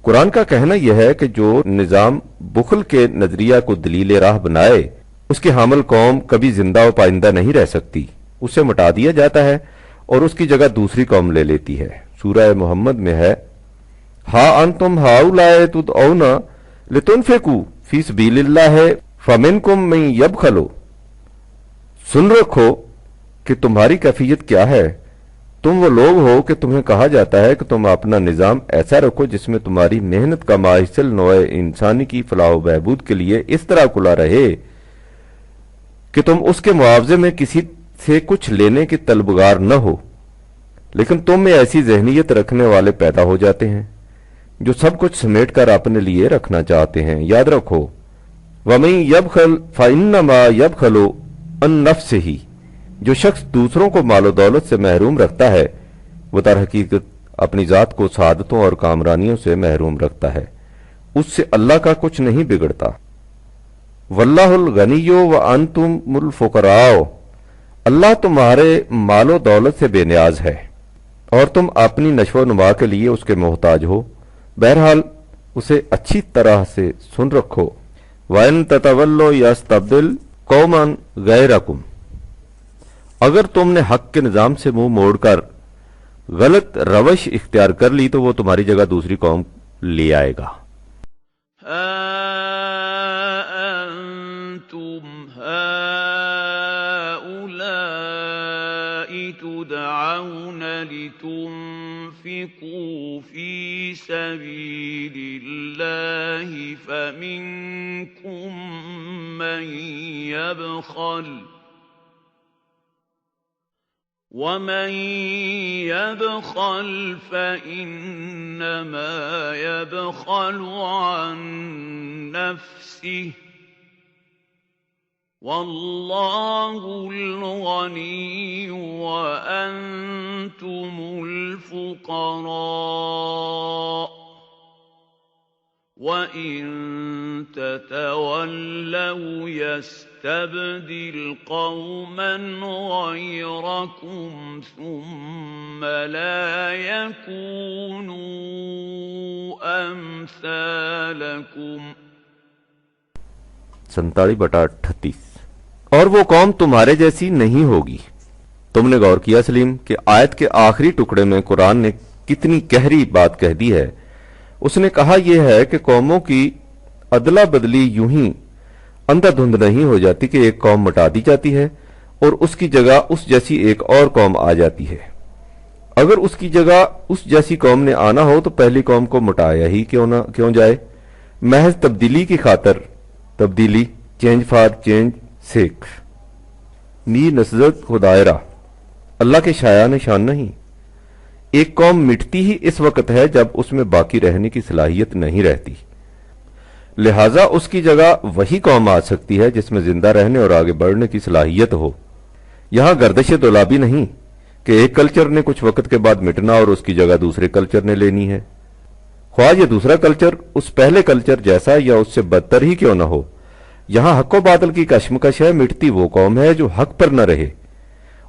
Speaker 1: قرآن کا کہنا یہ ہے کہ جو نظام بخل کے نظریہ کو دلیل راہ بنائے اس کی حامل قوم کبھی زندہ و پائندہ نہیں رہ سکتی، اسے مٹا دیا جاتا ہے اور اس کی جگہ دوسری قوم لے لیتی ہے۔ سورہ محمد میں ہے ہا انتم ہاؤلائے تدعون لتنفقوا فی سبیل اللہ فمنکم من یبخل۔ سن رکھو کہ تمہاری کیفیت کیا ہے، تم وہ لوگ ہو کہ تمہیں کہا جاتا ہے کہ تم اپنا نظام ایسا رکھو جس میں تمہاری محنت کا ماحصل نوع انسانی کی فلاح و بہبود کے لیے اس طرح کھلا رہے کہ تم اس کے معاوضے میں کسی سے کچھ لینے کے طلبگار نہ ہو، لیکن تم میں ایسی ذہنیت رکھنے والے پیدا ہو جاتے ہیں جو سب کچھ سمیٹ کر اپنے لیے رکھنا چاہتے ہیں۔ یاد رکھو وَمَن يَبْخَلْ فَإِنَّمَا يَبْخَلُ عَن نَفْسِهِ۔ جو شخص دوسروں کو مال و دولت سے محروم رکھتا ہے وہ در حقیقت اپنی ذات کو سعادتوں اور کامرانیوں سے محروم رکھتا ہے، اس سے اللہ کا کچھ نہیں بگڑتا۔ واللہ الغنی وانتم الفقراء۔ اللہ تمہارے مال و دولت سے بے نیاز ہے اور تم اپنی نشو و نما کے لیے اس کے محتاج ہو۔ بہرحال اسے اچھی طرح سے سن رکھو۔ وَإِن تَتَوَلُّوا يَسْتَبْدِلْ قَوْمًا غَيْرَكُمْ۔ اگر تم نے حق کے نظام سے منہ موڑ کر غلط روش اختیار کر لی تو وہ تمہاری جگہ دوسری قوم لے آئے گا۔
Speaker 2: أَنتُمْ هَؤُلَاءِ تُدْعَوْنَ لِتُنْفِقُوا فِي سَبِيلِ اللَّهِ فَمِنكُم مَّن يَبْخَلُ وَمَن يَبْخَلْ فَإِنَّمَا يَبْخَلُ عَن نَّفْسِهِ وَاللَّهُ الْغَنِيُّ وَأَنتُمُ الْفُقَرَاءُ وَإِن تَتَوَلَّوْا يَسْتَبْدِلْ قَوْمًا غَيْرَكُمْ ثُمَّ لَا يَكُونُوا أَمْثَالَكُمْ۔
Speaker 1: 47/38۔ اور وہ قوم تمہارے جیسی نہیں ہوگی۔ تم نے غور کیا سلیم کہ آیت کے آخری ٹکڑے میں قرآن نے کتنی گہری بات کہہ دی ہے۔ اس نے کہا یہ ہے کہ قوموں کی ادلا بدلی یوں ہی اندھا دھند نہیں ہو جاتی کہ ایک قوم مٹا دی جاتی ہے اور اس کی جگہ اس جیسی ایک اور قوم آ جاتی ہے۔ اگر اس کی جگہ اس جیسی قوم نے آنا ہو تو پہلی قوم کو مٹایا ہی کیوں جائے؟ محض تبدیلی کی خاطر تبدیلی، چینج فار چینج سیک، نی نسزت کو دائرہ، اللہ کے شایع نشان نہیں۔ ایک قوم مٹتی ہی اس وقت ہے جب اس میں باقی رہنے کی صلاحیت نہیں رہتی، لہذا اس کی جگہ وہی قوم آ سکتی ہے جس میں زندہ رہنے اور آگے بڑھنے کی صلاحیت ہو۔ یہاں گردش دولابی نہیں کہ ایک کلچر نے کچھ وقت کے بعد مٹنا اور اس کی جگہ دوسرے کلچر نے لینی ہے، خواہ یہ دوسرا کلچر اس پہلے کلچر جیسا یا اس سے بدتر ہی کیوں نہ ہو۔ یہاں حق و باطل کی کشمکش ہے، مٹتی وہ قوم ہے جو حق پر نہ رہے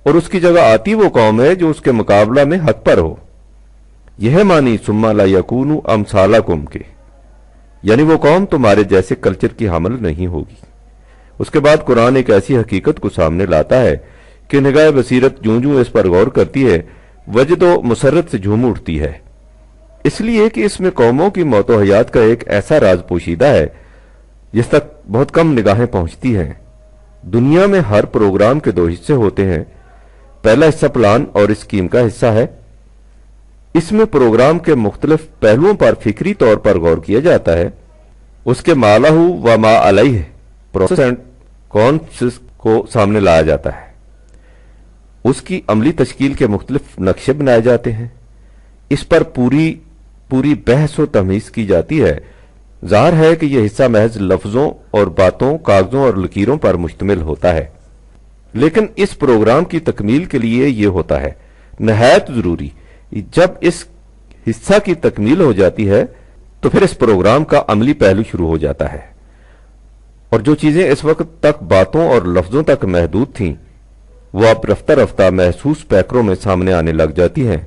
Speaker 1: اور اس کی جگہ آتی وہ قوم ہے جو اس کے مقابلہ میں حق پر ہو۔ یہ معنی ثم لا یکونوا امثالکم کے، یعنی وہ قوم تمہارے جیسے کلچر کی حامل نہیں ہوگی۔ اس کے بعد قرآن ایک ایسی حقیقت کو سامنے لاتا ہے کہ نگاہ بصیرت جوں جوں اس پر غور کرتی ہے وجد و مسرت سے جھوم اٹھتی ہے، اس لیے کہ اس میں قوموں کی موت و حیات کا ایک ایسا راز پوشیدہ ہے جس تک بہت کم نگاہیں پہنچتی ہیں۔ دنیا میں ہر پروگرام کے دو حصے ہوتے ہیں، پہلا حصہ پلان اور اسکیم کا حصہ ہے۔ اس میں پروگرام کے مختلف پہلوؤں پر فکری طور پر غور کیا جاتا ہے، اس کے ما لہ و ما علیہ پروسیس اینڈ کانسیکوینس کو سامنے لایا جاتا ہے، اس کی عملی تشکیل کے مختلف نقشے بنائے جاتے ہیں، اس پر پوری بحث و تمیز کی جاتی ہے۔ ظاہر ہے کہ یہ حصہ محض لفظوں اور باتوں، کاغذوں اور لکیروں پر مشتمل ہوتا ہے، لیکن اس پروگرام کی تکمیل کے لیے یہ ہوتا ہے نہایت ضروری۔ جب اس حصہ کی تکمیل ہو جاتی ہے تو پھر اس پروگرام کا عملی پہلو شروع ہو جاتا ہے، اور جو چیزیں اس وقت تک باتوں اور لفظوں تک محدود تھیں وہ اب رفتہ رفتہ محسوس پیکروں میں سامنے آنے لگ جاتی ہیں۔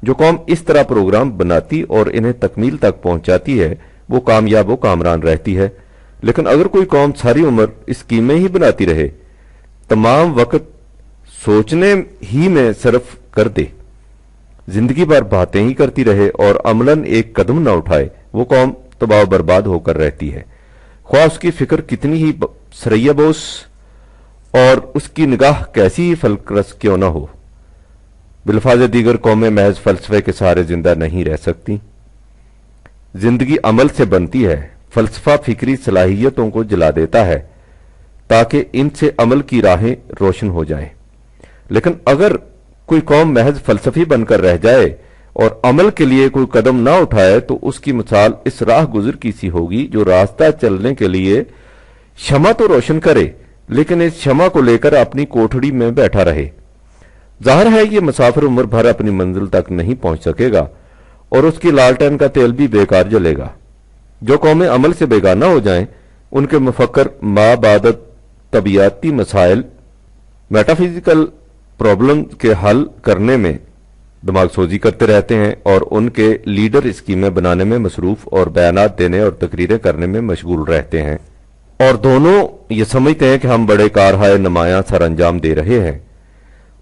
Speaker 1: جو قوم اس طرح پروگرام بناتی اور انہیں تکمیل تک پہنچاتی ہے وہ کامیاب و کامران رہتی ہے، لیکن اگر کوئی قوم ساری عمر اسکیمیں ہی بناتی رہے، تمام وقت سوچنے ہی میں صرف کر دے، زندگی بھر باتیں ہی کرتی رہے اور عملاً ایک قدم نہ اٹھائے، وہ قوم تباہ و برباد ہو کر رہتی ہے، خواہ اس کی فکر کتنی ہی سریہ بوس اور اس کی نگاہ کیسی ہی فلک رس کیوں نہ ہو۔ بالفاظ دیگر قومیں محض فلسفے کے سہارے زندہ نہیں رہ سکتی۔ زندگی عمل سے بنتی ہے، فلسفہ فکری صلاحیتوں کو جلا دیتا ہے تاکہ ان سے عمل کی راہیں روشن ہو جائیں، لیکن اگر کوئی قوم محض فلسفی بن کر رہ جائے اور عمل کے لیے کوئی قدم نہ اٹھائے تو اس کی مثال اس راہ گزر کی سی ہوگی جو راستہ چلنے کے لیے شمع تو روشن کرے لیکن اس شمع کو لے کر اپنی کوٹھڑی میں بیٹھا رہے۔ ظاہر ہے یہ مسافر عمر بھر اپنی منزل تک نہیں پہنچ سکے گا اور اس کی لالٹین کا تیل بھی بیکار جلے گا۔ جو قومیں عمل سے بیگانہ ہو جائیں ان کے مفکر مابعدت طبیعیاتی مسائل، میٹافزیکل پرابلم کے حل کرنے میں دماغ سوزی کرتے رہتے ہیں اور ان کے لیڈر اسکیمیں بنانے میں مصروف اور بیانات دینے اور تقریریں کرنے میں مشغول رہتے ہیں، اور دونوں یہ سمجھتے ہیں کہ ہم بڑے کارہائے نمایاں سر انجام دے رہے ہیں،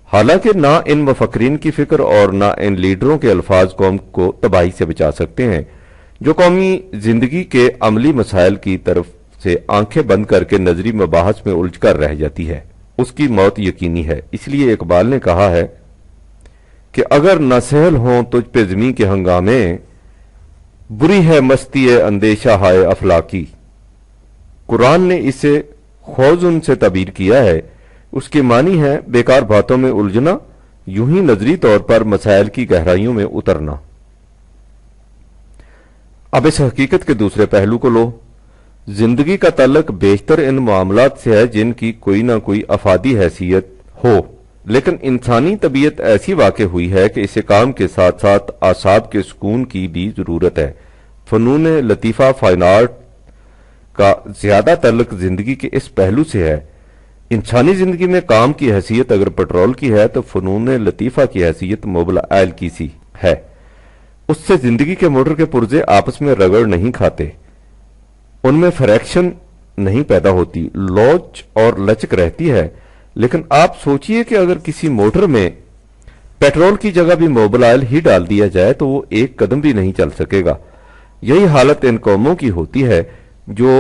Speaker 1: حالانکہ نہ ان مفکرین کی فکر اور نہ ان لیڈروں کے الفاظ قوم کو تباہی سے بچا سکتے ہیں۔ جو قومی زندگی کے عملی مسائل کی طرف سے آنکھیں بند کر کے نظری مباحث میں الجھ کر رہ جاتی ہے اس کی موت یقینی ہے۔ اس لیے اقبال نے کہا ہے کہ اگر نہ سہل ہوں تجھ پہ زمین کے ہنگامے، بری ہے مستی اندیشہ ہائے افلاکی۔ قرآن نے اسے خوزن سے تعبیر کیا ہے، اس کے معنی ہے بیکار باتوں میں الجھنا، یوں ہی نظری طور پر مسائل کی گہرائیوں میں اترنا۔ اب اس حقیقت کے دوسرے پہلو کو لو۔ زندگی کا تعلق بیشتر ان معاملات سے ہے جن کی کوئی نہ کوئی افادی حیثیت ہو، لیکن انسانی طبیعت ایسی واقع ہوئی ہے کہ اسے کام کے ساتھ ساتھ اعصاب کے سکون کی بھی ضرورت ہے، فنون لطیفہ فائن آرٹ کا زیادہ تعلق زندگی کے اس پہلو سے ہے۔ انسانی زندگی میں کام کی حیثیت اگر پیٹرول کی ہے تو فنون لطیفہ کی حیثیت موبل آئل کی سی ہے۔ اس سے زندگی کے موٹر کے پرزے آپس میں رگڑ نہیں کھاتے، ان میں فریکشن نہیں پیدا ہوتی، لوچ اور لچک رہتی ہے۔ لیکن آپ سوچئے کہ اگر کسی موٹر میں پیٹرول کی جگہ بھی موبل آئل ہی ڈال دیا جائے تو وہ ایک قدم بھی نہیں چل سکے گا۔ یہی حالت ان قوموں کی ہوتی ہے جو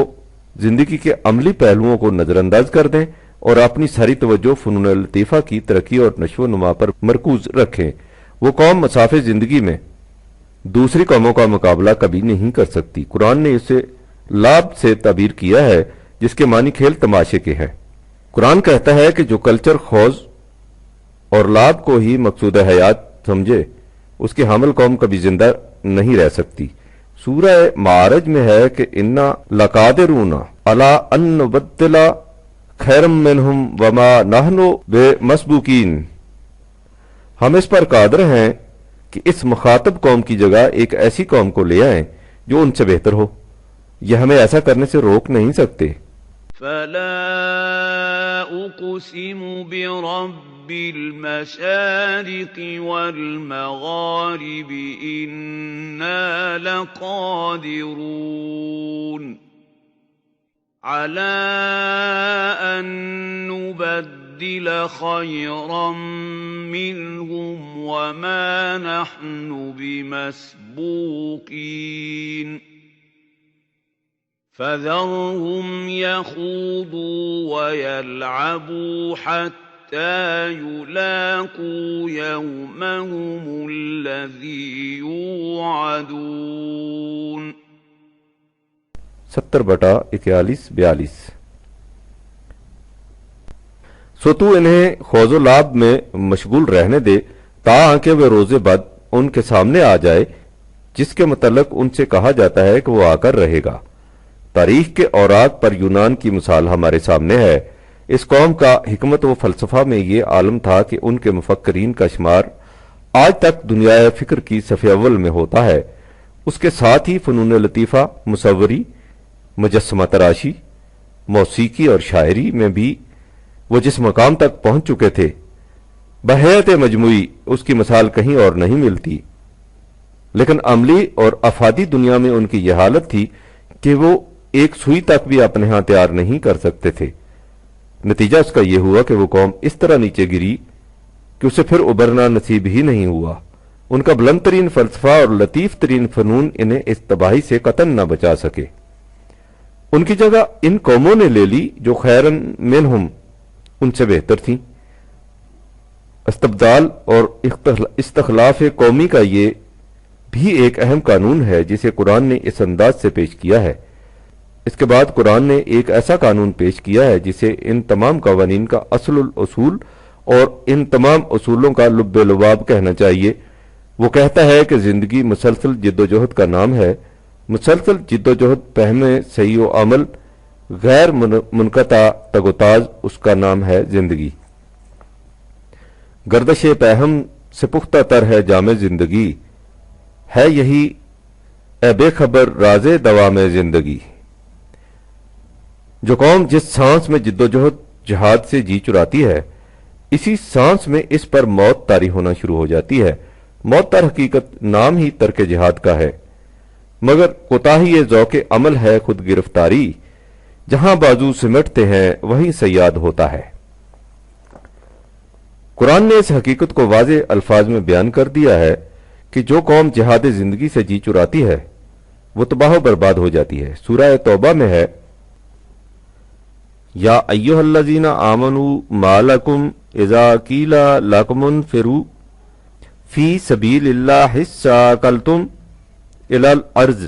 Speaker 1: زندگی کے عملی پہلوؤں کو نظر انداز کر دیں اور اپنی ساری توجہ فنون لطیفہ کی ترقی اور نشو و نما پر مرکوز رکھیں۔ وہ قوم مساف زندگی میں دوسری قوموں کا مقابلہ کبھی نہیں کر سکتی۔ قرآن نے اسے لعب سے تعبیر کیا ہے، جس کے معنی کھیل تماشے کے ہیں۔ قرآن کہتا ہے کہ جو کلچر خوض اور لعب کو ہی مقصود حیات سمجھے، اس کی حامل قوم کبھی زندہ نہیں رہ سکتی۔ سورہ معارج میں ہے کہ انا لقادرون علی ان نبدل خیرا منہم وما نحن بمسبوقین، ہم اس پر قادر ہیں کہ اس مخاطب قوم کی جگہ ایک ایسی قوم کو لے آئیں جو ان سے بہتر ہو، یہ ہمیں ایسا کرنے سے روک نہیں سکتے۔
Speaker 2: فلا اقسم برب المشارق والمغارب انا لقادرون على ان نبدل خيرا منهم وما نحن بمسبوقين فذرهم يخوضوا ويلعبوا حتى يلاقوا يومهم الذي يوعدون
Speaker 1: 70/41-42۔ سو تو انہیں خوض و لعب میں مشغول رہنے دے تاکہ وہ روز بعد ان کے سامنے آ جائے جس کے متعلق ان سے کہا جاتا ہے کہ وہ آ کر رہے گا۔ تاریخ کے اوراق پر یونان کی مثال ہمارے سامنے ہے۔ اس قوم کا حکمت و فلسفہ میں یہ عالم تھا کہ ان کے مفکرین کا شمار آج تک دنیا فکر کی صف اول میں ہوتا ہے۔ اس کے ساتھ ہی فنون لطیفہ، مصوری، مجسمہ تراشی، موسیقی اور شاعری میں بھی وہ جس مقام تک پہنچ چکے تھے، بحیثیت مجموعی اس کی مثال کہیں اور نہیں ملتی۔ لیکن عملی اور افادی دنیا میں ان کی یہ حالت تھی کہ وہ ایک سوئی تک بھی اپنے ہاں تیار نہیں کر سکتے تھے۔ نتیجہ اس کا یہ ہوا کہ وہ قوم اس طرح نیچے گری کہ اسے پھر ابھرنا نصیب ہی نہیں ہوا۔ ان کا بلند ترین فلسفہ اور لطیف ترین فنون انہیں اس تباہی سے قطعاً نہ بچا سکے۔ ان کی جگہ ان قوموں نے لے لی جو خیرن منہم، ان سے بہتر تھیں۔ استبدال اور استخلاف قومی کا یہ بھی ایک اہم قانون ہے جسے قرآن نے اس انداز سے پیش کیا ہے۔ اس کے بعد قرآن نے ایک ایسا قانون پیش کیا ہے جسے ان تمام قوانین کا اصل الاصول اور ان تمام اصولوں کا لب لباب کہنا چاہیے۔ وہ کہتا ہے کہ زندگی مسلسل جد و جہد کا نام ہے، مسلسل جد و جہد، پہم صحیح و عمل، غیر منقطع تگ و تاز، اس کا نام ہے زندگی۔ گردش پہم سے پختہ تر ہے جام زندگی، ہے یہی اے بے خبر راز دوام زندگی۔ جو قوم جس سانس میں جد و جہد جہاد سے جی چراتی ہے، اسی سانس میں اس پر موت طاری ہونا شروع ہو جاتی ہے۔ موت در حقیقت نام ہی ترک جہاد کا ہے، مگر کوتاہی ذوق عمل ہے خود گرفتاری، جہاں بازو سمٹتے ہیں وہیں سیاد ہوتا ہے۔ قرآن نے اس حقیقت کو واضح الفاظ میں بیان کر دیا ہے کہ جو قوم جہاد زندگی سے جی چراتی ہے وہ تباہ و برباد ہو جاتی ہے۔ سورہ توبہ میں ہے یا ایھا الذین آمنوا ما لکم اذا قیل لکم انفروا فی سبیل اللہ اثاقلتم الی الارض،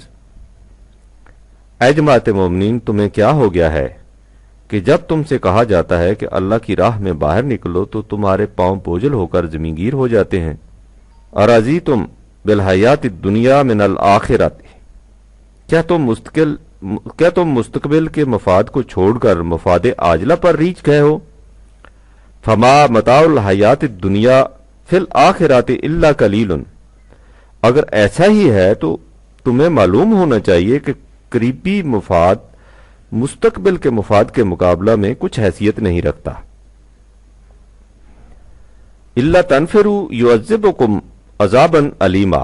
Speaker 1: اے جماعت مومنین تمہیں کیا ہو گیا ہے کہ جب تم سے کہا جاتا ہے کہ اللہ کی راہ میں باہر نکلو تو تمہارے پاؤں بوجھل ہو کر زمین گیر ہو جاتے ہیں۔ اراضیتم بالحیات الدنیا من الآخرۃ، کیا تم مستقبل کے مفاد کو چھوڑ کر مفاد عاجلہ پر ریچھ گئے ہو؟ فما متاع الحیات الدنیا فی الآخرۃ الا قلیل، اگر ایسا ہی ہے تو تمہیں معلوم ہونا چاہیے کہ قریبی مفاد مستقبل کے مفاد کے مقابلہ میں کچھ حیثیت نہیں رکھتا۔ الا تنفروا يعذبكم عذابا علیما،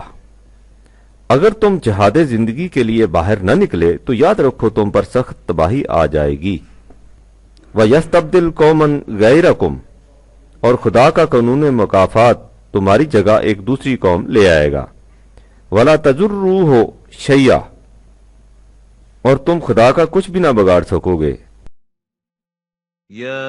Speaker 1: اگر تم جہاد زندگی کے لیے باہر نہ نکلے تو یاد رکھو تم پر سخت تباہی آ جائے گی۔ وَيَسْتَبْدِلْ قَوْمًا غَيْرَكُمْ، اور خدا کا قانون مکافات تمہاری جگہ ایک دوسری قوم لے آئے گا۔ وَلَا تَضُرُّوهُ شَيْئًا، اور تم خدا کا کچھ بھی نہ بگاڑ سکو گے۔
Speaker 2: یا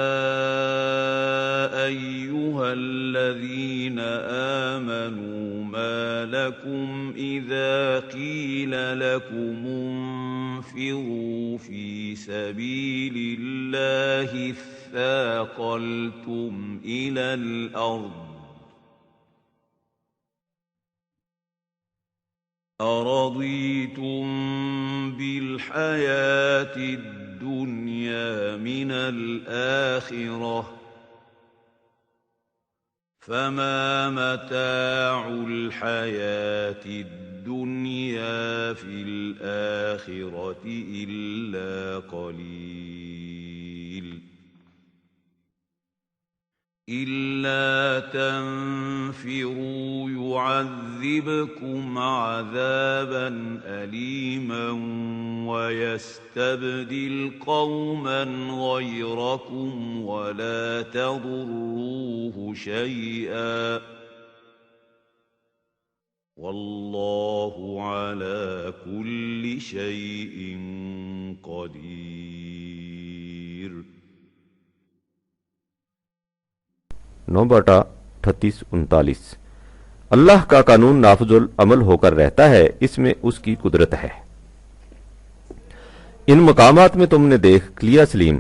Speaker 2: ایھا الذین آمنوا ما لکم اذا قیل لکم انفروا فی سبیل اللہ اثاقلتم الی الارض أَرَضِيتُم بِالْحَيَاةِ الدُّنْيَا مِنَ الْآخِرَةِ فَمَا مَتَاعُ الْحَيَاةِ الدُّنْيَا فِي الْآخِرَةِ إِلَّا قَلِيلٌ إِلَّا تَنفِرُوا يُعَذِّبْكُمْ عَذَابًا أَلِيمًا وَيَسْتَبْدِلْ قَوْمًا غَيْرَكُمْ وَلَا تَضُرُّوهُ شَيْئًا وَاللَّهُ عَلَى كُلِّ شَيْءٍ قَدِيرٌ۔
Speaker 1: 9/38-39 اللہ کا قانون نافذ العمل ہو کر رہتا ہے، اس میں اس کی قدرت ہے۔ ان مقامات میں تم نے دیکھ لیا سلیم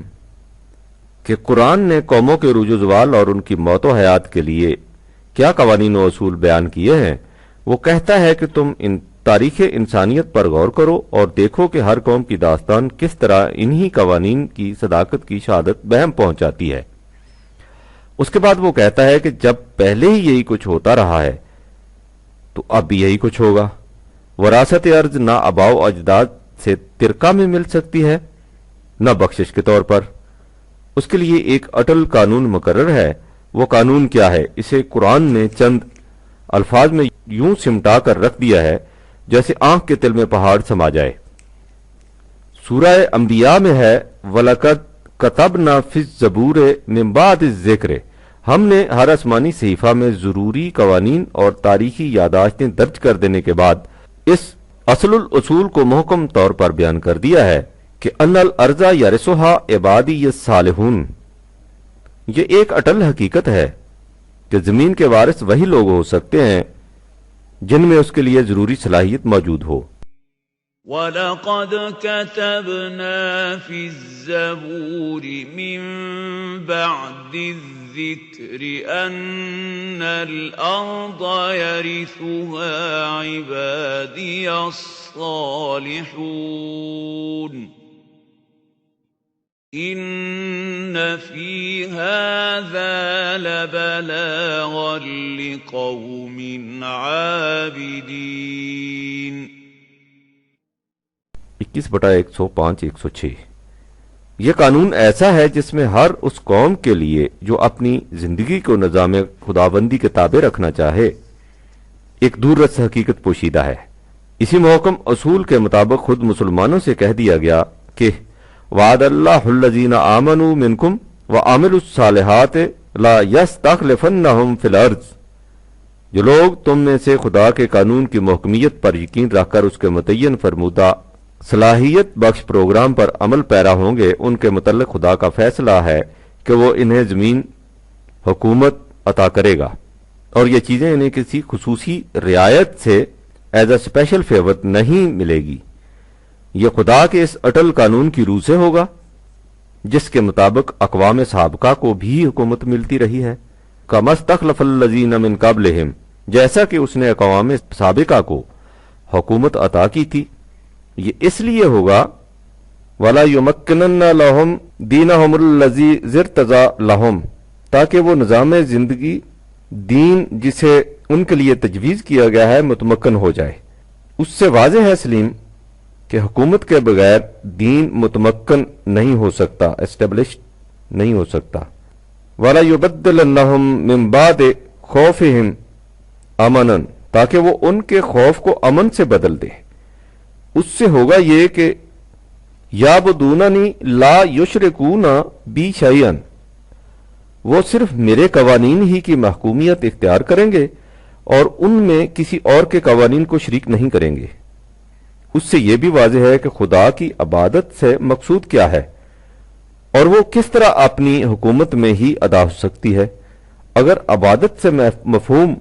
Speaker 1: کہ قرآن نے قوموں کے عروج و زوال اور ان کی موت و حیات کے لیے کیا قوانین و اصول بیان کیے ہیں۔ وہ کہتا ہے کہ تم ان تاریخ انسانیت پر غور کرو اور دیکھو کہ ہر قوم کی داستان کس طرح انہی قوانین کی صداقت کی شہادت بہم پہنچاتی ہے۔ اس کے بعد وہ کہتا ہے کہ جب پہلے ہی یہی کچھ ہوتا رہا ہے تو اب بھی یہی کچھ ہوگا۔ وراثت ارض نہ آباء و اجداد سے ترکہ میں مل سکتی ہے نہ بخشش کے طور پر، اس کے لیے ایک اٹل قانون مقرر ہے۔ وہ قانون کیا ہے؟ اسے قرآن نے چند الفاظ میں یوں سمٹا کر رکھ دیا ہے جیسے آنکھ کے تل میں پہاڑ سما جائے۔ سورہ انبیاء میں ہے وَلَقَدْ كَتَبْنَا فِي الزَّبُورِ مِن بَعْدِ الذِّكْرِ، ہم نے ہر آسمانی صحیفہ میں ضروری قوانین اور تاریخی یادداشتیں درج کر دینے کے بعد اس اصل الاصول کو محکم طور پر بیان کر دیا ہے کہ ان الارض یرثها عبادی الصالحون، یہ ایک اٹل حقیقت ہے کہ زمین کے وارث وہی لوگ ہو سکتے ہیں جن میں اس کے لیے ضروری صلاحیت موجود ہو۔
Speaker 2: وَلَقَدْ كَتَبْنَا فِي الزَّبُورِ مِن بَعْدِ الذِّكْرِ أَنَّ الْأَرْضَ يَرِثُهَا عِبَادِيَ الصَّالِحُونَ إِنَّ فِي هَذَا لَبَلَاغًا لِقَوْمٍ عَابِدِينَ۔
Speaker 1: 21/105-106 یہ قانون ایسا ہے جس میں ہر اس قوم کے لیے جو اپنی زندگی کو نظام خداوندی کے تابع رکھنا چاہے ایک دور رس حقیقت پوشیدہ ہے۔ اسی محکم اصول کے مطابق خود مسلمانوں سے کہہ دیا گیا کہ وعد اللہ الذین آمنوا منکم وعملوا الصالحات لا یستخلفنہم فی الارض، جو لوگ تم میں سے خدا کے قانون کی محکمیت پر یقین رکھ کر اس کے متعین فرمودہ صلاحیت بخش پروگرام پر عمل پیرا ہوں گے، ان کے متعلق خدا کا فیصلہ ہے کہ وہ انہیں زمین حکومت عطا کرے گا، اور یہ چیزیں انہیں کسی خصوصی رعایت سے ایز اے اسپیشل فیور نہیں ملے گی۔ یہ خدا کے اس اٹل قانون کی روح سے ہوگا جس کے مطابق اقوام سابقہ کو بھی حکومت ملتی رہی ہے، کما استخلف الذین من قبلہم، جیسا کہ اس نے اقوام سابقہ کو حکومت عطا کی تھی۔ یہ اس لیے ہوگا وَلَا يُمَكِّنَنَّ لَهُمْ دِينَهُمُ الَّذِي ارْتَضَىٰ لَهُمْ، تاکہ وہ نظام زندگی دین جسے ان کے لیے تجویز کیا گیا ہے متمکن ہو جائے۔ اس سے واضح ہے سلیم کہ حکومت کے بغیر دین متمکن نہیں ہو سکتا، اسٹیبلش نہیں ہو سکتا۔ وَلَا يُبَدِّلَنَّهُم مِّن بَعْدِ خَوْفِهِمْ أَمَنًا، تاکہ وہ ان کے خوف کو امن سے بدل دے۔ اس سے ہوگا یہ کہ یعبدوننی لا یشرکون بی شیئا، وہ صرف میرے قوانین ہی کی محکومیت اختیار کریں گے اور ان میں کسی اور کے قوانین کو شریک نہیں کریں گے۔ اس سے یہ بھی واضح ہے کہ خدا کی عبادت سے مقصود کیا ہے اور وہ کس طرح اپنی حکومت میں ہی ادا ہو سکتی ہے۔ اگر عبادت سے مفہوم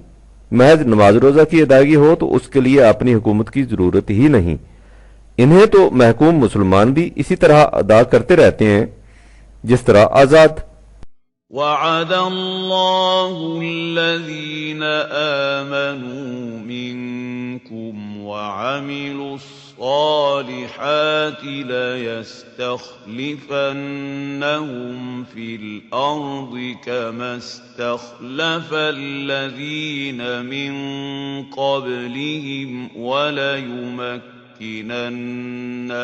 Speaker 1: محض نماز روزہ کی ادائیگی ہو تو اس کے لیے اپنی حکومت کی ضرورت ہی نہیں۔ انہیں تو محکوم مسلمان بھی اسی طرح ادا کرتے رہتے ہیں جس طرح آزاد۔
Speaker 2: وعد الله الذين آمنوا منكم وعملوا الصالحات ليستخلفنهم في الأرض كما استخلف الذين من قبلهم وليمكنن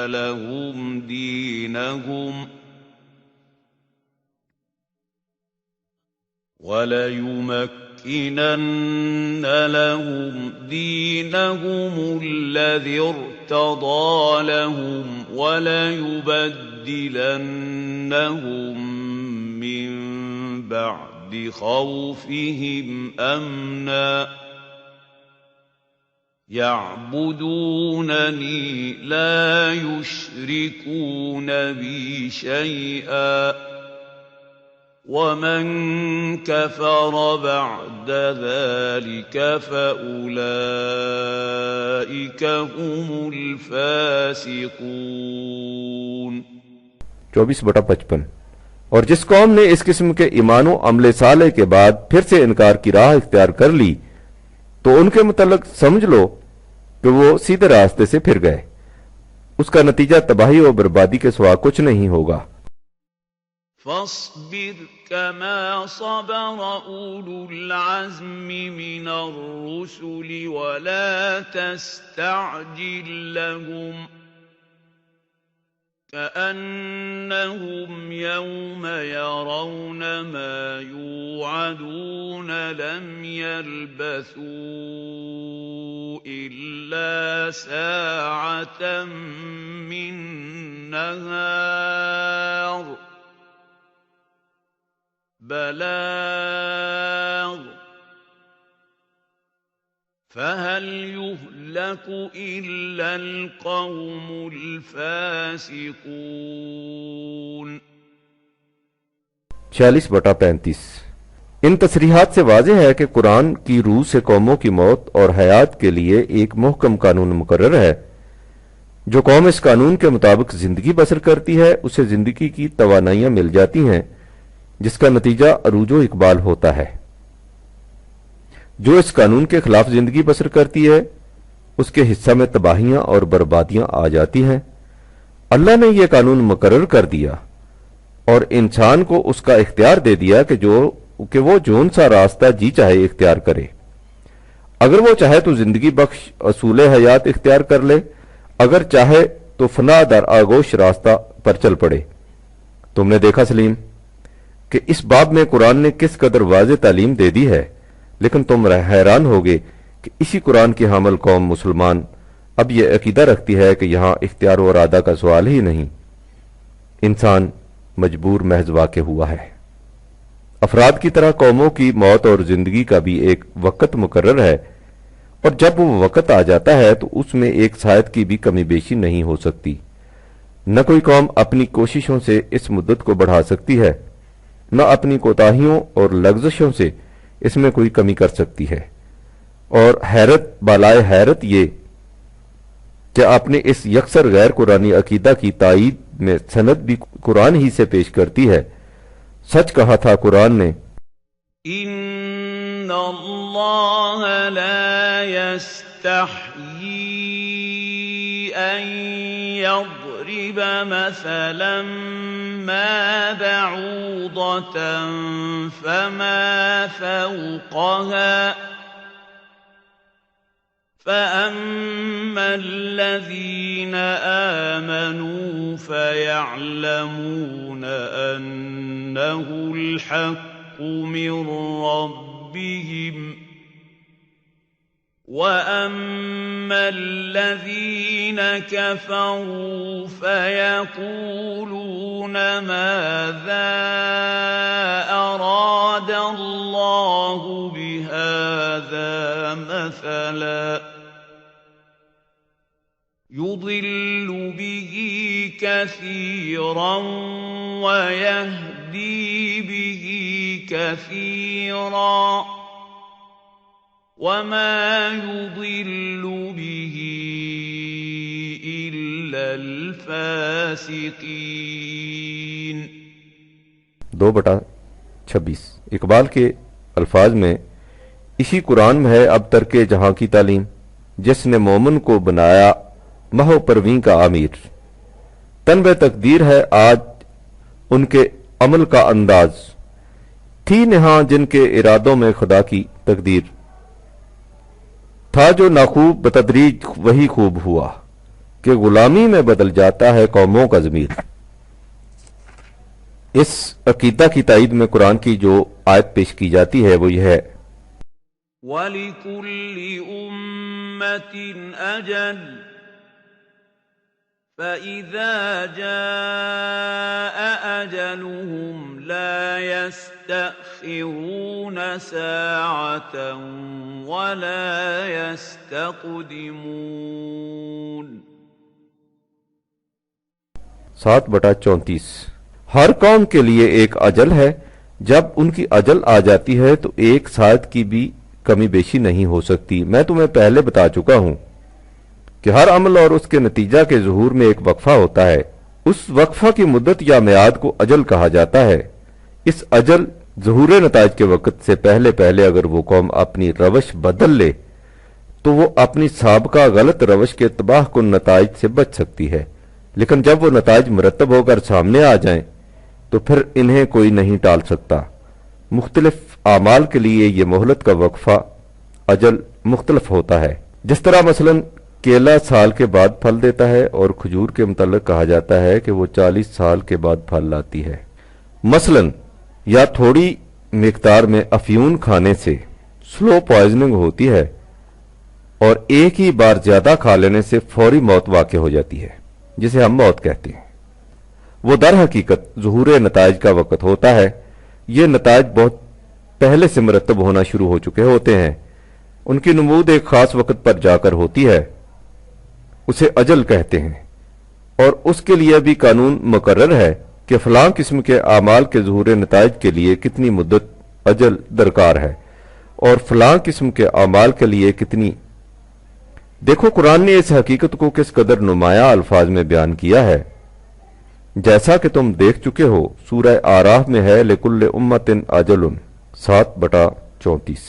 Speaker 2: لهم دينهم الذي ارتضى لهم وليبدلنهم من بعد خوفهم أمنا يعبدونني لا يشركون بي شيئا ومن كفر بعد ذلك فأولئك هم الفاسقون۔
Speaker 1: 24/55۔ اور جس قوم نے اس قسم کے ایمان و عمل صالح کے بعد پھر سے انکار کی راہ اختیار کر لی تو ان کے متعلق سمجھ لو کہ وہ سیدھے راستے سے پھر گئے، اس کا نتیجہ تباہی اور بربادی کے سوا کچھ نہیں ہوگا۔
Speaker 2: فاصبر كما صبر أولو العزم من الرسل ولا تستعجل لهم كأنهم يوم يرون ما يوعدون لم يلبثوا إلا ساعة من نهار بلاغ فهل يهلك إلا القوم الفاسقون۔
Speaker 1: 46/35۔ ان تصریحات سے واضح ہے کہ قرآن کی روح سے قوموں کی موت اور حیات کے لیے ایک محکم قانون مقرر ہے۔ جو قوم اس قانون کے مطابق زندگی بسر کرتی ہے اسے زندگی کی توانائیاں مل جاتی ہیں جس کا نتیجہ عروج و اقبال ہوتا ہے۔ جو اس قانون کے خلاف زندگی بسر کرتی ہے اس کے حصہ میں تباہیاں اور بربادیاں آ جاتی ہیں۔ اللہ نے یہ قانون مقرر کر دیا اور انسان کو اس کا اختیار دے دیا کہ وہ جون سا راستہ جی چاہے اختیار کرے۔ اگر وہ چاہے تو زندگی بخش اصول حیات اختیار کر لے، اگر چاہے تو فنا در آگوش راستہ پر چل پڑے۔ تم نے دیکھا سلیم کہ اس باب میں قرآن نے کس قدر واضح تعلیم دے دی ہے، لیکن تم حیران ہوگے کہ اسی قرآن کی حامل قوم مسلمان اب یہ عقیدہ رکھتی ہے کہ یہاں اختیار و ارادہ کا سوال ہی نہیں، انسان مجبور محض واقع ہوا ہے۔ افراد کی طرح قوموں کی موت اور زندگی کا بھی ایک وقت مقرر ہے، اور جب وہ وقت آ جاتا ہے تو اس میں ایک ساعت کی بھی کمی بیشی نہیں ہو سکتی۔ نہ کوئی قوم اپنی کوششوں سے اس مدت کو بڑھا سکتی ہے، نہ اپنی کوتاہیوں اور لغزشوں سے اس میں کوئی کمی کر سکتی ہے۔ اور حیرت بالائے حیرت یہ کہ اپنے اس یکسر غیر قرآنی عقیدہ کی تائید میں سند بھی قرآن ہی سے پیش کرتی ہے۔ سچ کہا تھا قرآن نے،
Speaker 2: ان اللہ لا يستحيي ان يضرب مثلا ما بعوضة فما فوقها فَأَمَّا الَّذِينَ آمَنُوا فَيَعْلَمُونَ أَنَّهُ الْحَقُّ مِنْ رَبِّهِمْ وَأَمَّا الَّذِينَ كَفَرُوا فَيَقُولُونَ مَاذَا أَرَادَ اللَّهُ بِهَذَا مَثَلًا يُضِلُّ بِهِ كَثِيرًا وَيَهْدِي بِهِ كَثِيرًا وَمَا يُضِلُّ بِهِ إِلَّا الْفَاسِقِينَ
Speaker 1: 2/26 اقبال کے الفاظ میں اسی قرآن میں ہے اب ترک جہاں کی تعلیم، جس نے مومن کو بنایا محو پروین کا امیر، تنبہ تقدیر ہے آج ان کے عمل کا انداز، تھی نہاں جن کے ارادوں میں خدا کی تقدیر، تھا جو ناخوب بتدریج وہی خوب ہوا کہ غلامی میں بدل جاتا ہے قوموں کا ضمیر۔ اس عقیدہ کی تائید میں قرآن کی جو آیت پیش کی جاتی ہے وہ یہ ہے،
Speaker 2: وَلِكُلِّ أُمَّةٍ أَجَلٌ فَإِذَا جَاءَ أَجَلُهُمْ لَا يَسْتَأْخِرُونَ سَاعَةً وَلَا يَسْتَقْدِمُونَ
Speaker 1: 7/34 ہر قوم کے لیے ایک اجل ہے، جب ان کی اجل آ جاتی ہے تو ایک ساعت کی بھی کمی بیشی نہیں ہو سکتی۔ میں تمہیں پہلے بتا چکا ہوں کہ ہر عمل اور اس کے نتیجہ کے ظہور میں ایک وقفہ ہوتا ہے، اس وقفہ کی مدت یا میعاد کو اجل کہا جاتا ہے۔ اس اجل ظہور نتائج کے وقت سے پہلے اگر وہ قوم اپنی روش بدل لے تو وہ اپنی سابقہ غلط روش کے تباہ کن نتائج سے بچ سکتی ہے، لیکن جب وہ نتائج مرتب ہو کر سامنے آ جائیں تو پھر انہیں کوئی نہیں ٹال سکتا۔ مختلف اعمال کے لیے یہ مہلت کا وقفہ اجل مختلف ہوتا ہے، جس طرح مثلا کیلا سال کے بعد پھل دیتا ہے اور کھجور کے متعلق کہا جاتا ہے کہ وہ 40 سال کے بعد پھل لاتی ہے۔ مثلا یا تھوڑی مقدار میں افیون کھانے سے سلو پوائزننگ ہوتی ہے اور ایک ہی بار زیادہ کھا لینے سے فوری موت واقع ہو جاتی ہے، جسے ہم موت کہتے ہیں۔ وہ در حقیقت ظہور نتائج کا وقت ہوتا ہے۔ یہ نتائج بہت پہلے سے مرتب ہونا شروع ہو چکے ہوتے ہیں، ان کی نمود ایک خاص وقت پر جا کر ہوتی ہے، اسے اجل کہتے ہیں، اور اس کے لیے بھی قانون مقرر ہے کہ فلاں قسم کے اعمال کے ظہور نتائج کے لیے کتنی مدت اجل درکار ہے اور فلاں قسم کے اعمال کے لیے کتنی۔ دیکھو قرآن نے اس حقیقت کو کس قدر نمایاں الفاظ میں بیان کیا ہے، جیسا کہ تم دیکھ چکے ہو سورہ آراف میں ہے لِكُلِّ أُمَّةٍ أَجَلٌ 7/34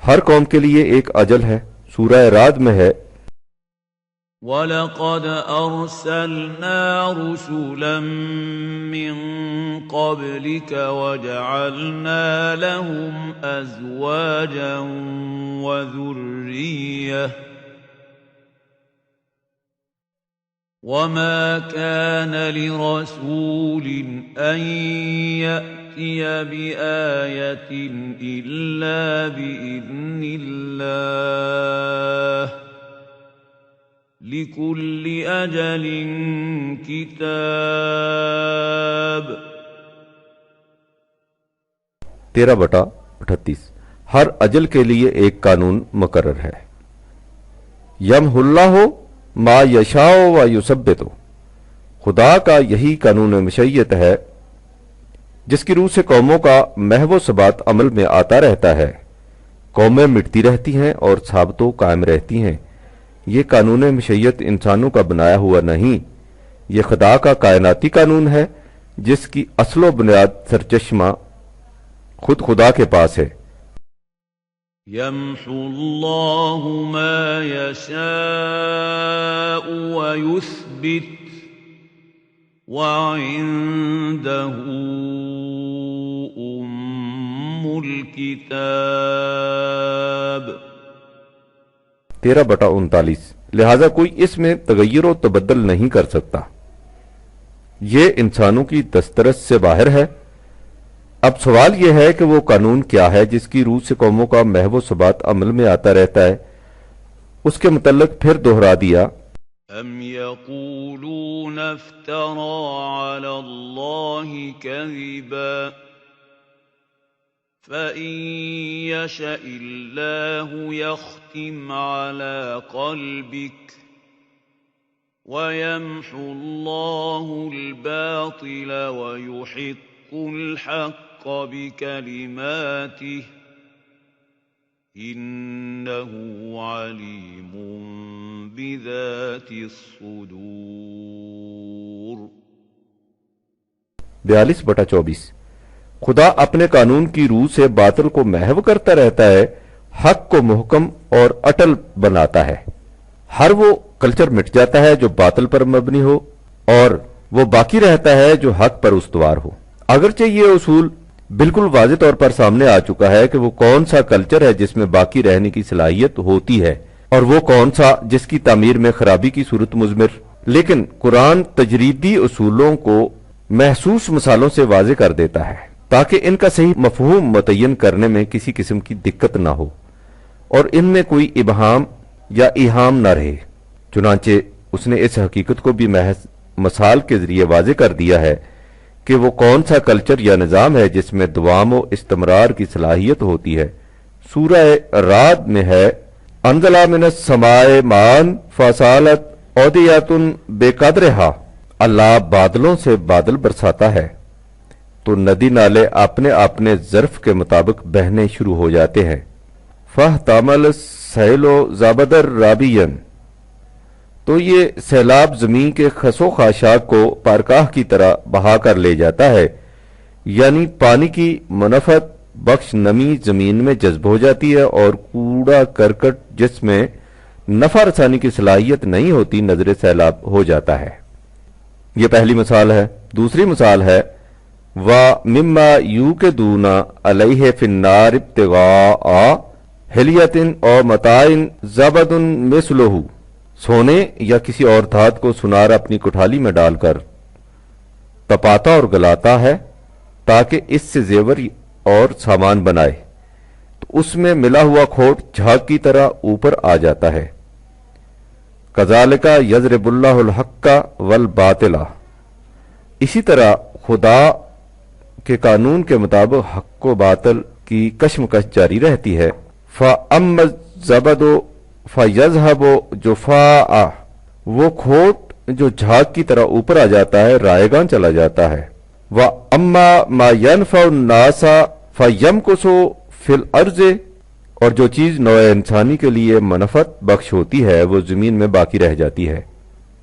Speaker 1: ہر قوم کے لیے ایک اجل ہے۔ سورہ رعد میں ہے
Speaker 2: وَلَقَدْ أَرْسَلْنَا رُسُلًا مِّن قَبْلِكَ وَجَعَلْنَا لَهُمْ أَزْوَاجًا وَذُرِّيَّةً وَمَا كَانَ لِرَسُولٍ أَن يَأْتِيَ بِآيَةٍ إِلَّا بِإِذْنِ اللَّهِ لِكُلِّ أَجَلٍ كِتَابٌ
Speaker 1: 13/38 ہر اجل کے لیے ایک قانون مقرر ہے۔ یمحو اللہ ما یشاء و یثبت خدا کا یہی قانون مشیت ہے جس کی روح سے قوموں کا محو و ثبات عمل میں آتا رہتا ہے، قومیں مٹتی رہتی ہیں اور ثابتوں قائم رہتی ہیں۔ یہ قانون مشیت انسانوں کا بنایا ہوا نہیں، یہ خدا کا کائناتی قانون ہے جس کی اصل و بنیاد سرچشمہ خود خدا کے پاس ہے۔
Speaker 2: يَمْحُو اللَّهُ مَا يَشَاءُ وَيُثْبِتُ وَعِندَهُ أُمُّ الْكِتَابِ
Speaker 1: 13/39۔ لہذا کوئی اس میں تغیر و تبدل نہیں کر سکتا، یہ انسانوں کی دسترس سے باہر ہے۔ اب سوال یہ ہے کہ وہ قانون کیا ہے جس کی روح سے قوموں کا محو و ثبات عمل میں آتا رہتا ہے؟ اس کے متعلق پھر دہرا دیا،
Speaker 2: أَمْ يَقُولُونَ افْتَرَىٰ عَلَى اللَّهِ كَذِبًا فَإِن يَشَإِ اللَّهُ يَخْتِمْ عَلَىٰ قَلْبِكَ وَيَمْحُ اللَّهُ الْبَاطِلَ وَيُحِقُّ الْحَقَّ بِكَلِمَاتِهِ إِنَّهُ عَلِيمٌ بِذَاتِ الصُّدُورِ۔
Speaker 1: 42/24۔ خدا اپنے قانون کی روح سے باطل کو محو کرتا رہتا ہے، حق کو محکم اور اٹل بناتا ہے۔ ہر وہ کلچر مٹ جاتا ہے جو باطل پر مبنی ہو، اور وہ باقی رہتا ہے جو حق پر استوار ہو۔ اگرچہ یہ اصول بالکل واضح طور پر سامنے آ چکا ہے کہ وہ کون سا کلچر ہے جس میں باقی رہنے کی صلاحیت ہوتی ہے اور وہ کون سا جس کی تعمیر میں خرابی کی صورت مضمر، لیکن قرآن تجریدی اصولوں کو محسوس مثالوں سے واضح کر دیتا ہے تاکہ ان کا صحیح مفہوم متعین کرنے میں کسی قسم کی دقت نہ ہو اور ان میں کوئی ابہام یا ایہام نہ رہے۔ چنانچہ اس نے اس حقیقت کو بھی محض مثال کے ذریعے واضح کر دیا ہے کہ وہ کون سا کلچر یا نظام ہے جس میں دوام و استمرار کی صلاحیت ہوتی ہے۔ سورہ رعد میں ہے، انزل من السماء ماء فسالت اودیۃ بقدرھا، اللہ بادلوں سے بادل برساتا ہے تو ندی نالے اپنے اپنے ظرف کے مطابق بہنے شروع ہو جاتے ہیں۔ فاحتمل السیل زبدا رابیا، تو یہ سیلاب زمین کے خس و خاشاک کو پارکاہ کی طرح بہا کر لے جاتا ہے، یعنی پانی کی منفعت بخش نمی زمین میں جذب ہو جاتی ہے اور کوڑا کرکٹ جس میں نفع رسانی کی صلاحیت نہیں ہوتی نظر سیلاب ہو جاتا ہے۔ یہ پہلی مثال ہے۔ دوسری مثال ہے، وَمِمَّا يُوقِدُونَ عَلَيْهِ فِي النَّارِ ابْتِغَاءَ حِلْيَةٍ أَوْ مَتَاعٍ زَبَدٌ مِثْلُهُ، سونے یا کسی اور دھات کو سنار اپنی کٹھالی میں ڈال کر تپاتا اور گلاتا ہے تاکہ اس سے زیور اور سامان بنائے، تو اس میں ملا ہوا کھوٹ جھاگ کی طرح اوپر آ جاتا ہے۔ کذالک یضرب اللہ الحق والباطل، اسی طرح خدا کے قانون کے مطابق حق و باطل کی کشمکش جاری رہتی ہے۔ فَأَمَّا الزَّبَدُ فَيَذْهَبُ جُفَاءً، وہ کھوٹ جو جھاگ کی طرح اوپر آ جاتا ہے رائے گاں چلا جاتا ہے۔ وَأَمَّا مَا يَنْفَعُ النَّاسَ فَيَمْكُثُ فِي الْأَرْضِ، اور جو چیز نوع انسانی کے لیے منفعت بخش ہوتی ہے وہ زمین میں باقی رہ جاتی ہے۔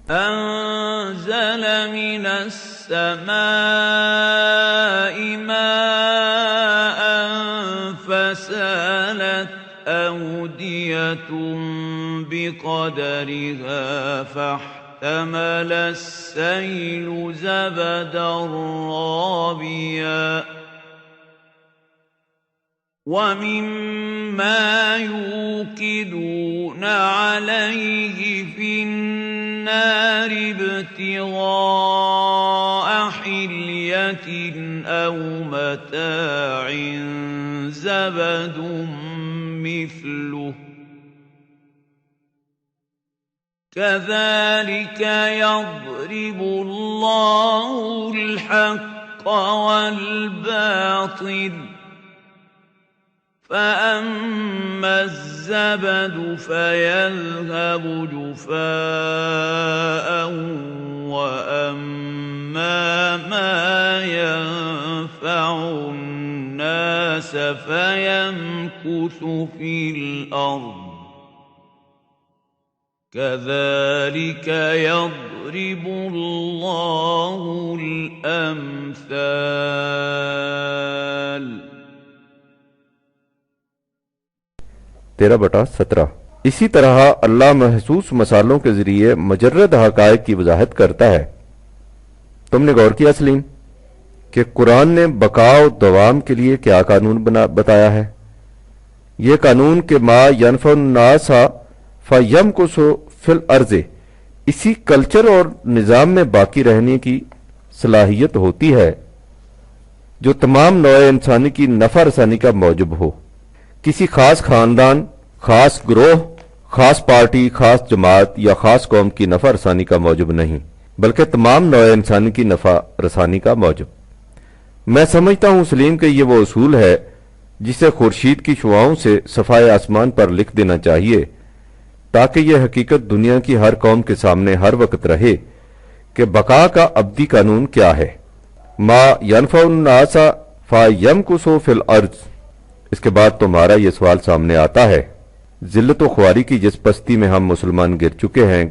Speaker 2: أنزل من السماء ماء فسالت أودية بقدرها فاحتمل السيل زبدا رابيا وَمِمَّا يُوقِدُونَ عَلَيْهِ فِي النَّارِ ابْتِغَاءَ حِلْيَةٍ أَوْ مَتَاعٍ زَبَدٌ مِثْلُهُ كَذَلِكَ يَضْرِبُ اللَّهُ الْحَقَّ وَالْبَاطِلَ فَأَمَّا الزَّبَدُ فَيَذْهَبُ جُفَاءً وَأَمَّا مَا يَنفَعُ النَّاسَ فَيَمْكُثُ فِي الْأَرْضِ كَذَلِكَ يَضْرِبُ اللَّهُ الْأَمْثَالَ۔
Speaker 1: 13/17۔ اسی طرح اللہ محسوس مثالوں کے ذریعے مجرد حقائق کی وضاحت کرتا ہے۔ تم نے غور کیا سلیم کہ قرآن نے بقا و دوام کے لیے کیا قانون بتایا ہے؟ یہ قانون کہ ما ینفع الناس فَيَمْكُثُ فِي الْأَرْضِ، اسی کلچر اور نظام میں باقی رہنے کی صلاحیت ہوتی ہے جو تمام نوع انسانی کی نفع رسانی کا موجب ہو، کسی خاص خاندان، خاص گروہ، خاص پارٹی، خاص جماعت یا خاص قوم کی نفع رسانی کا موجب نہیں، بلکہ تمام نوع انسانی کی نفع رسانی کا موجب۔ میں سمجھتا ہوں سلیم کہ یہ وہ اصول ہے جسے خورشید کی شعاؤں سے صفائے آسمان پر لکھ دینا چاہیے، تاکہ یہ حقیقت دنیا کی ہر قوم کے سامنے ہر وقت رہے کہ بقا کا ابدی قانون کیا ہے۔ ما ينفع الناس فيمكث في الارض۔ اس کے بعد تمہارا یہ سوال سامنے آتا ہے، ذلت و خواری کی جس پستی میں ہم مسلمان گر چکے ہیں،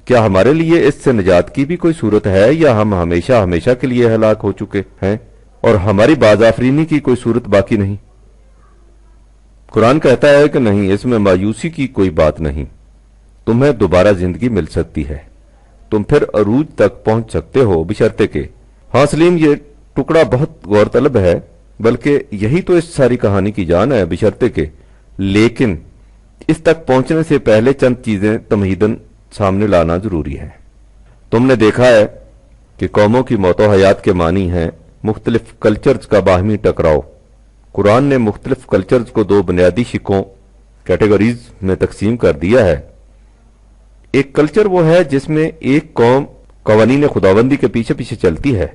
Speaker 1: کیا ہمارے لیے اس سے نجات کی بھی کوئی صورت ہے، یا ہم ہمیشہ ہمیشہ کے لیے ہلاک ہو چکے ہیں اور ہماری باز آفرینی کی کوئی صورت باقی نہیں؟ قرآن کہتا ہے کہ نہیں، اس میں مایوسی کی کوئی بات نہیں، تمہیں دوبارہ زندگی مل سکتی ہے، تم پھر عروج تک پہنچ سکتے ہو، بشرطے کہ ہاں سلیم، یہ ٹکڑا بہت غور طلب ہے، بلکہ یہی تو اس ساری کہانی کی جان ہے، بشرطے کہ، لیکن اس تک پہنچنے سے پہلے چند چیزیں تمہیداً سامنے لانا ضروری ہے۔ تم نے دیکھا ہے کہ قوموں کی موت و حیات کے معنی ہیں مختلف کلچرز کا باہمی ٹکراؤ۔ قرآن نے مختلف کلچرز کو دو بنیادی شقوں کیٹیگریز میں تقسیم کر دیا ہے۔ ایک کلچر وہ ہے جس میں ایک قوم قوانین خداوندی کے پیچھے پیچھے چلتی ہے،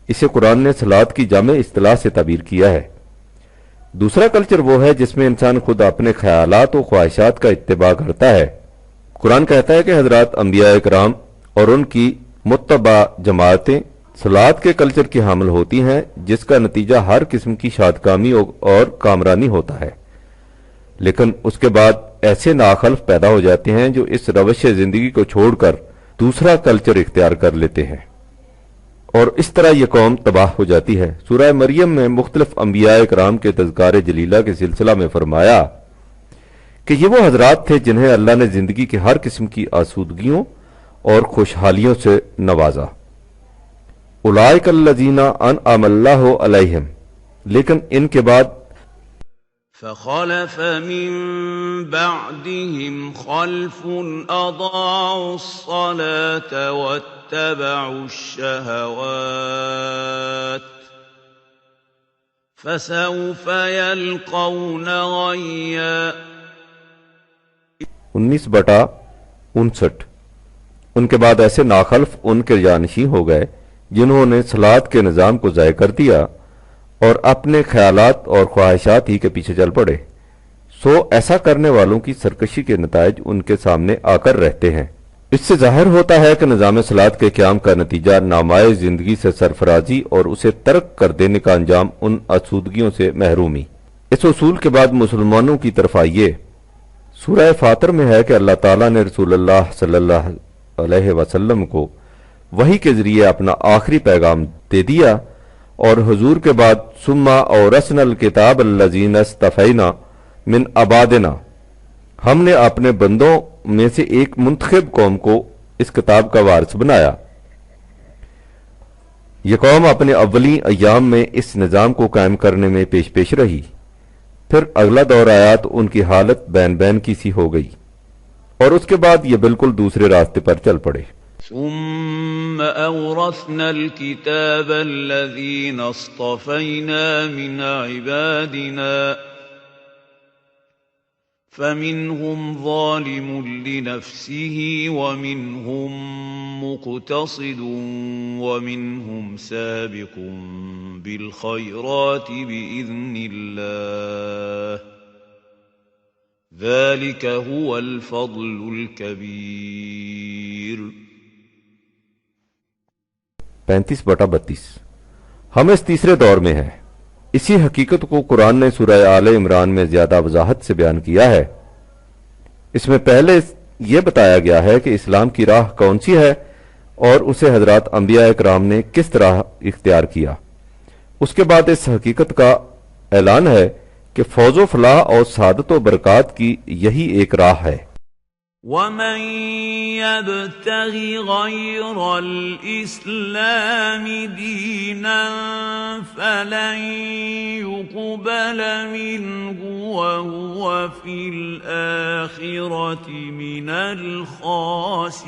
Speaker 1: اسے قرآن نے صلاۃ کی جامع اصطلاح سے تعبیر کیا ہے۔ دوسرا کلچر وہ ہے جس میں انسان خود اپنے خیالات و خواہشات کا اتباع کرتا ہے۔ قرآن کہتا ہے کہ حضرات انبیاء اکرام اور ان کی متبع جماعتیں صلاۃ کے کلچر کی حامل ہوتی ہیں، جس کا نتیجہ ہر قسم کی شادکامی اور کامرانی ہوتا ہے، لیکن اس کے بعد ایسے ناخلف پیدا ہو جاتے ہیں جو اس روش زندگی کو چھوڑ کر دوسرا کلچر اختیار کر لیتے ہیں، اور اس طرح یہ قوم تباہ ہو جاتی ہے۔ سورہ مریم میں مختلف انبیاء اکرام کے تذکار جلیلہ کے سلسلہ میں فرمایا کہ یہ وہ حضرات تھے جنہیں اللہ نے زندگی کے ہر قسم کی آسودگیوں اور خوشحالیوں سے نوازا۔ اولئک الذین انعم اللہ علیہم، لیکن ان کے بعد
Speaker 2: فخلف من بعدهم خلف أضاعوا الصلاة واتبعوا الشهوات فسوف يلقون غيا۔
Speaker 1: 19/59۔ ان کے بعد ایسے ناخلف ان کے جانشین ہو گئے جنہوں نے صلاۃ کے نظام کو ضائع کر دیا اور اپنے خیالات اور خواہشات ہی کے پیچھے چل پڑے، سو ایسا کرنے والوں کی سرکشی کے نتائج ان کے سامنے آ کر رہتے ہیں۔ اس سے ظاہر ہوتا ہے کہ نظام صلاۃ کے قیام کا نتیجہ نامائے زندگی سے سرفرازی اور اسے ترک کر دینے کا انجام ان آسودگیوں سے محرومی۔ اس اصول کے بعد مسلمانوں کی طرف آئیے۔ سورہ فاطر میں ہے کہ اللہ تعالیٰ نے رسول اللہ صلی اللہ علیہ وسلم کو وحی کے ذریعے اپنا آخری پیغام دے دیا، اور حضور کے بعد ثم اورثنا الکتاب الذین اصطفینا من عبادنا، ہم نے اپنے بندوں میں سے ایک منتخب قوم کو اس کتاب کا وارث بنایا۔ یہ قوم اپنے اولین ایام میں اس نظام کو قائم کرنے میں پیش رہی، پھر اگلا دور آیا تو ان کی حالت بین بین کی سی ہو گئی، اور اس کے بعد یہ بالکل دوسرے راستے پر چل پڑے۔
Speaker 2: ثم أورثنا الكتاب الذين اصطفينا من عبادنا فمنهم ظالم لنفسه ومنهم مقتصد ومنهم سابق بالخيرات بإذن الله ذلك هو الفضل الكبير۔
Speaker 1: 35/32۔ ہم اس تیسرے دور میں ہیں۔ اسی حقیقت کو قرآن نے سورہ آل عمران میں زیادہ وضاحت سے بیان کیا ہے۔ اس میں پہلے یہ بتایا گیا ہے کہ اسلام کی راہ کون سی ہے اور اسے حضرات انبیاء اکرام نے کس طرح اختیار کیا۔ اس کے بعد اس حقیقت کا اعلان ہے کہ فوز و فلاح اور سعادت و برکات کی یہی ایک راہ ہے۔
Speaker 2: وَمَن يَبْتَغِ غَيْرَ الْإِسْلَامِ دِينًا فلن يقبل منه وهو في الآخرة من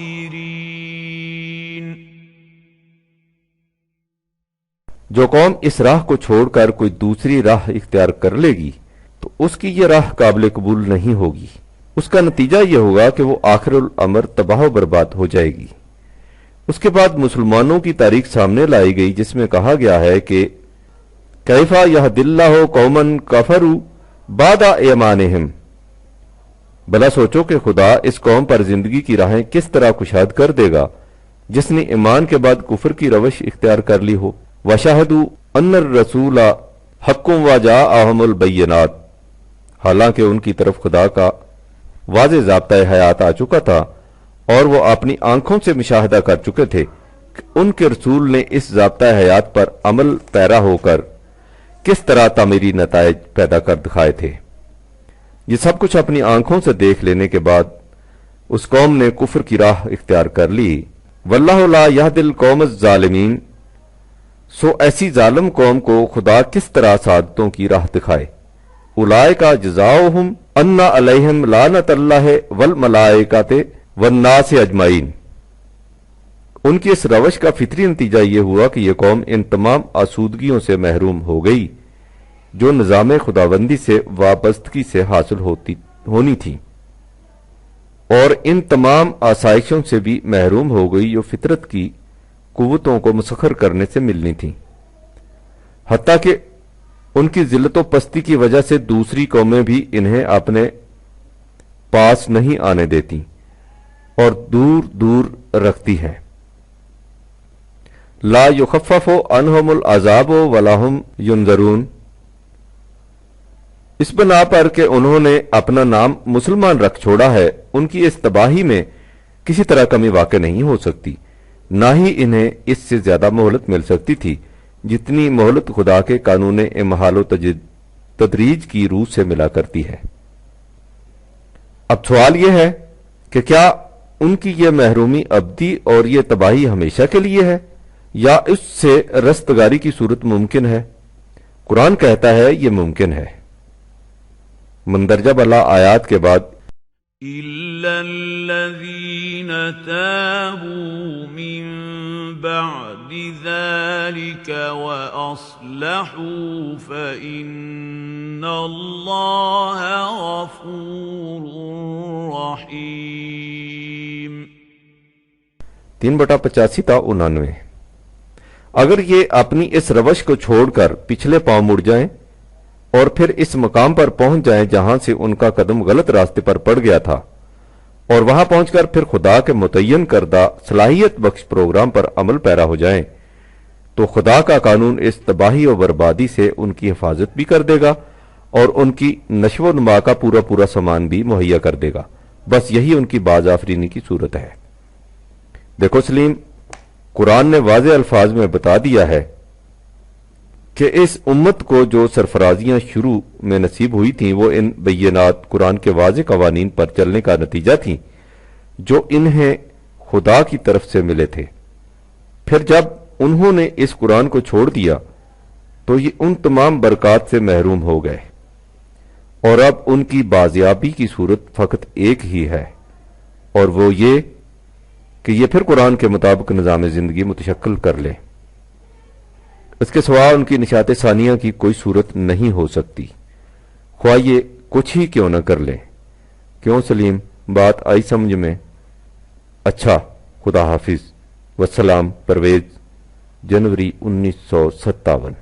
Speaker 2: الخاسرين۔
Speaker 1: جو قوم اس راہ کو چھوڑ کر کوئی دوسری راہ اختیار کر لے گی تو اس کی یہ راہ قابل قبول نہیں ہوگی، اس کا نتیجہ یہ ہوگا کہ وہ آخر الامر تباہ و برباد ہو جائے گی۔ اس کے بعد مسلمانوں کی تاریخ سامنے لائی گئی جس میں کہا گیا ہے کہ کیفا یہد اللہ قوما کفروا بعد ایمانہم، بھلا سوچو کہ خدا اس قوم پر زندگی کی راہیں کس طرح کشاد کر دے گا جس نے ایمان کے بعد کفر کی روش اختیار کر لی ہو۔ وشہدوا ان الرسول حق وجاءہم البینات، حالانکہ ان کی طرف خدا کا واضح ضابطۂ حیات آ چکا تھا اور وہ اپنی آنکھوں سے مشاہدہ کر چکے تھے کہ ان کے رسول نے اس ضابطۂ حیات پر عمل پیرا ہو کر کس طرح تعمیری نتائج پیدا کر دکھائے تھے۔ یہ سب کچھ اپنی آنکھوں سے دیکھ لینے کے بعد اس قوم نے کفر کی راہ اختیار کر لی۔ واللہ لا یہدی القوم الظالمین، سو ایسی ظالم قوم کو خدا کس طرح سعادتوں کی راہ دکھائے۔ اولئک جزاؤہم ان علیہم لعنت اللہ والملائکۃ والناس اجمعین، ان کی اس روش کا فطری نتیجہ یہ ہوا کہ یہ قوم ان تمام آسودگیوں سے محروم ہو گئی جو نظام خداوندی سے وابستگی سے حاصل ہونی تھی، اور ان تمام آسائشوں سے بھی محروم ہو گئی جو فطرت کی قوتوں کو مسخر کرنے سے ملنی تھی، حتیٰ کہ ان کی ذلت و پستی کی وجہ سے دوسری قومیں بھی انہیں اپنے پاس نہیں آنے دیتی اور دور دور رکھتی ہیں۔ لا یخفف عنہم العذاب ولا ہم ینظرون، اس بنا پر کہ انہوں نے اپنا نام مسلمان رکھ چھوڑا ہے ان کی اس تباہی میں کسی طرح کمی واقع نہیں ہو سکتی، نہ ہی انہیں اس سے زیادہ مہلت مل سکتی تھی جتنی مہلت خدا کے قانون امہال و تدریج کی روح سے ملا کرتی ہے۔ اب سوال یہ ہے کہ کیا ان کی یہ محرومی ابدی اور یہ تباہی ہمیشہ کے لیے ہے یا اس سے رستگاری کی صورت ممکن ہے؟ قرآن کہتا ہے یہ ممکن ہے۔ مندرجہ بالا آیات کے بعد
Speaker 2: إِلَّا الَّذِينَ تَابُوا مِن بَعْدِ ذَلِكَ وَأَصْلَحُوا فَإِنَّ اللَّهَ غَفُورٌ رَّحِيمٌ۔
Speaker 1: 3/85 تا 99۔ اگر یہ اپنی اس روش کو چھوڑ کر پچھلے پاؤں مڑ جائیں اور پھر اس مقام پر پہنچ جائیں جہاں سے ان کا قدم غلط راستے پر پڑ گیا تھا، اور وہاں پہنچ کر پھر خدا کے متعین کردہ صلاحیت بخش پروگرام پر عمل پیرا ہو جائیں، تو خدا کا قانون اس تباہی و بربادی سے ان کی حفاظت بھی کر دے گا اور ان کی نشو و نما کا پورا پورا سامان بھی مہیا کر دے گا۔ بس یہی ان کی باز آفرینی کی صورت ہے۔ دیکھو سلیم، قرآن نے واضح الفاظ میں بتا دیا ہے کہ اس امت کو جو سرفرازیاں شروع میں نصیب ہوئی تھیں وہ ان بینات قرآن کے واضح قوانین پر چلنے کا نتیجہ تھیں جو انہیں خدا کی طرف سے ملے تھے۔ پھر جب انہوں نے اس قرآن کو چھوڑ دیا تو یہ ان تمام برکات سے محروم ہو گئے، اور اب ان کی بازیابی کی صورت فقط ایک ہی ہے، اور وہ یہ کہ یہ پھر قرآن کے مطابق نظام زندگی متشکل کر لیں۔ اس کے سوا ان کی نشاط ثانیہ کی کوئی صورت نہیں ہو سکتی، خواہ یہ کچھ ہی کیوں نہ کر لیں۔ کیوں سلیم، بات آئی سمجھ میں؟ اچھا، خدا حافظ، والسلام۔ پرویز، جنوری 1957۔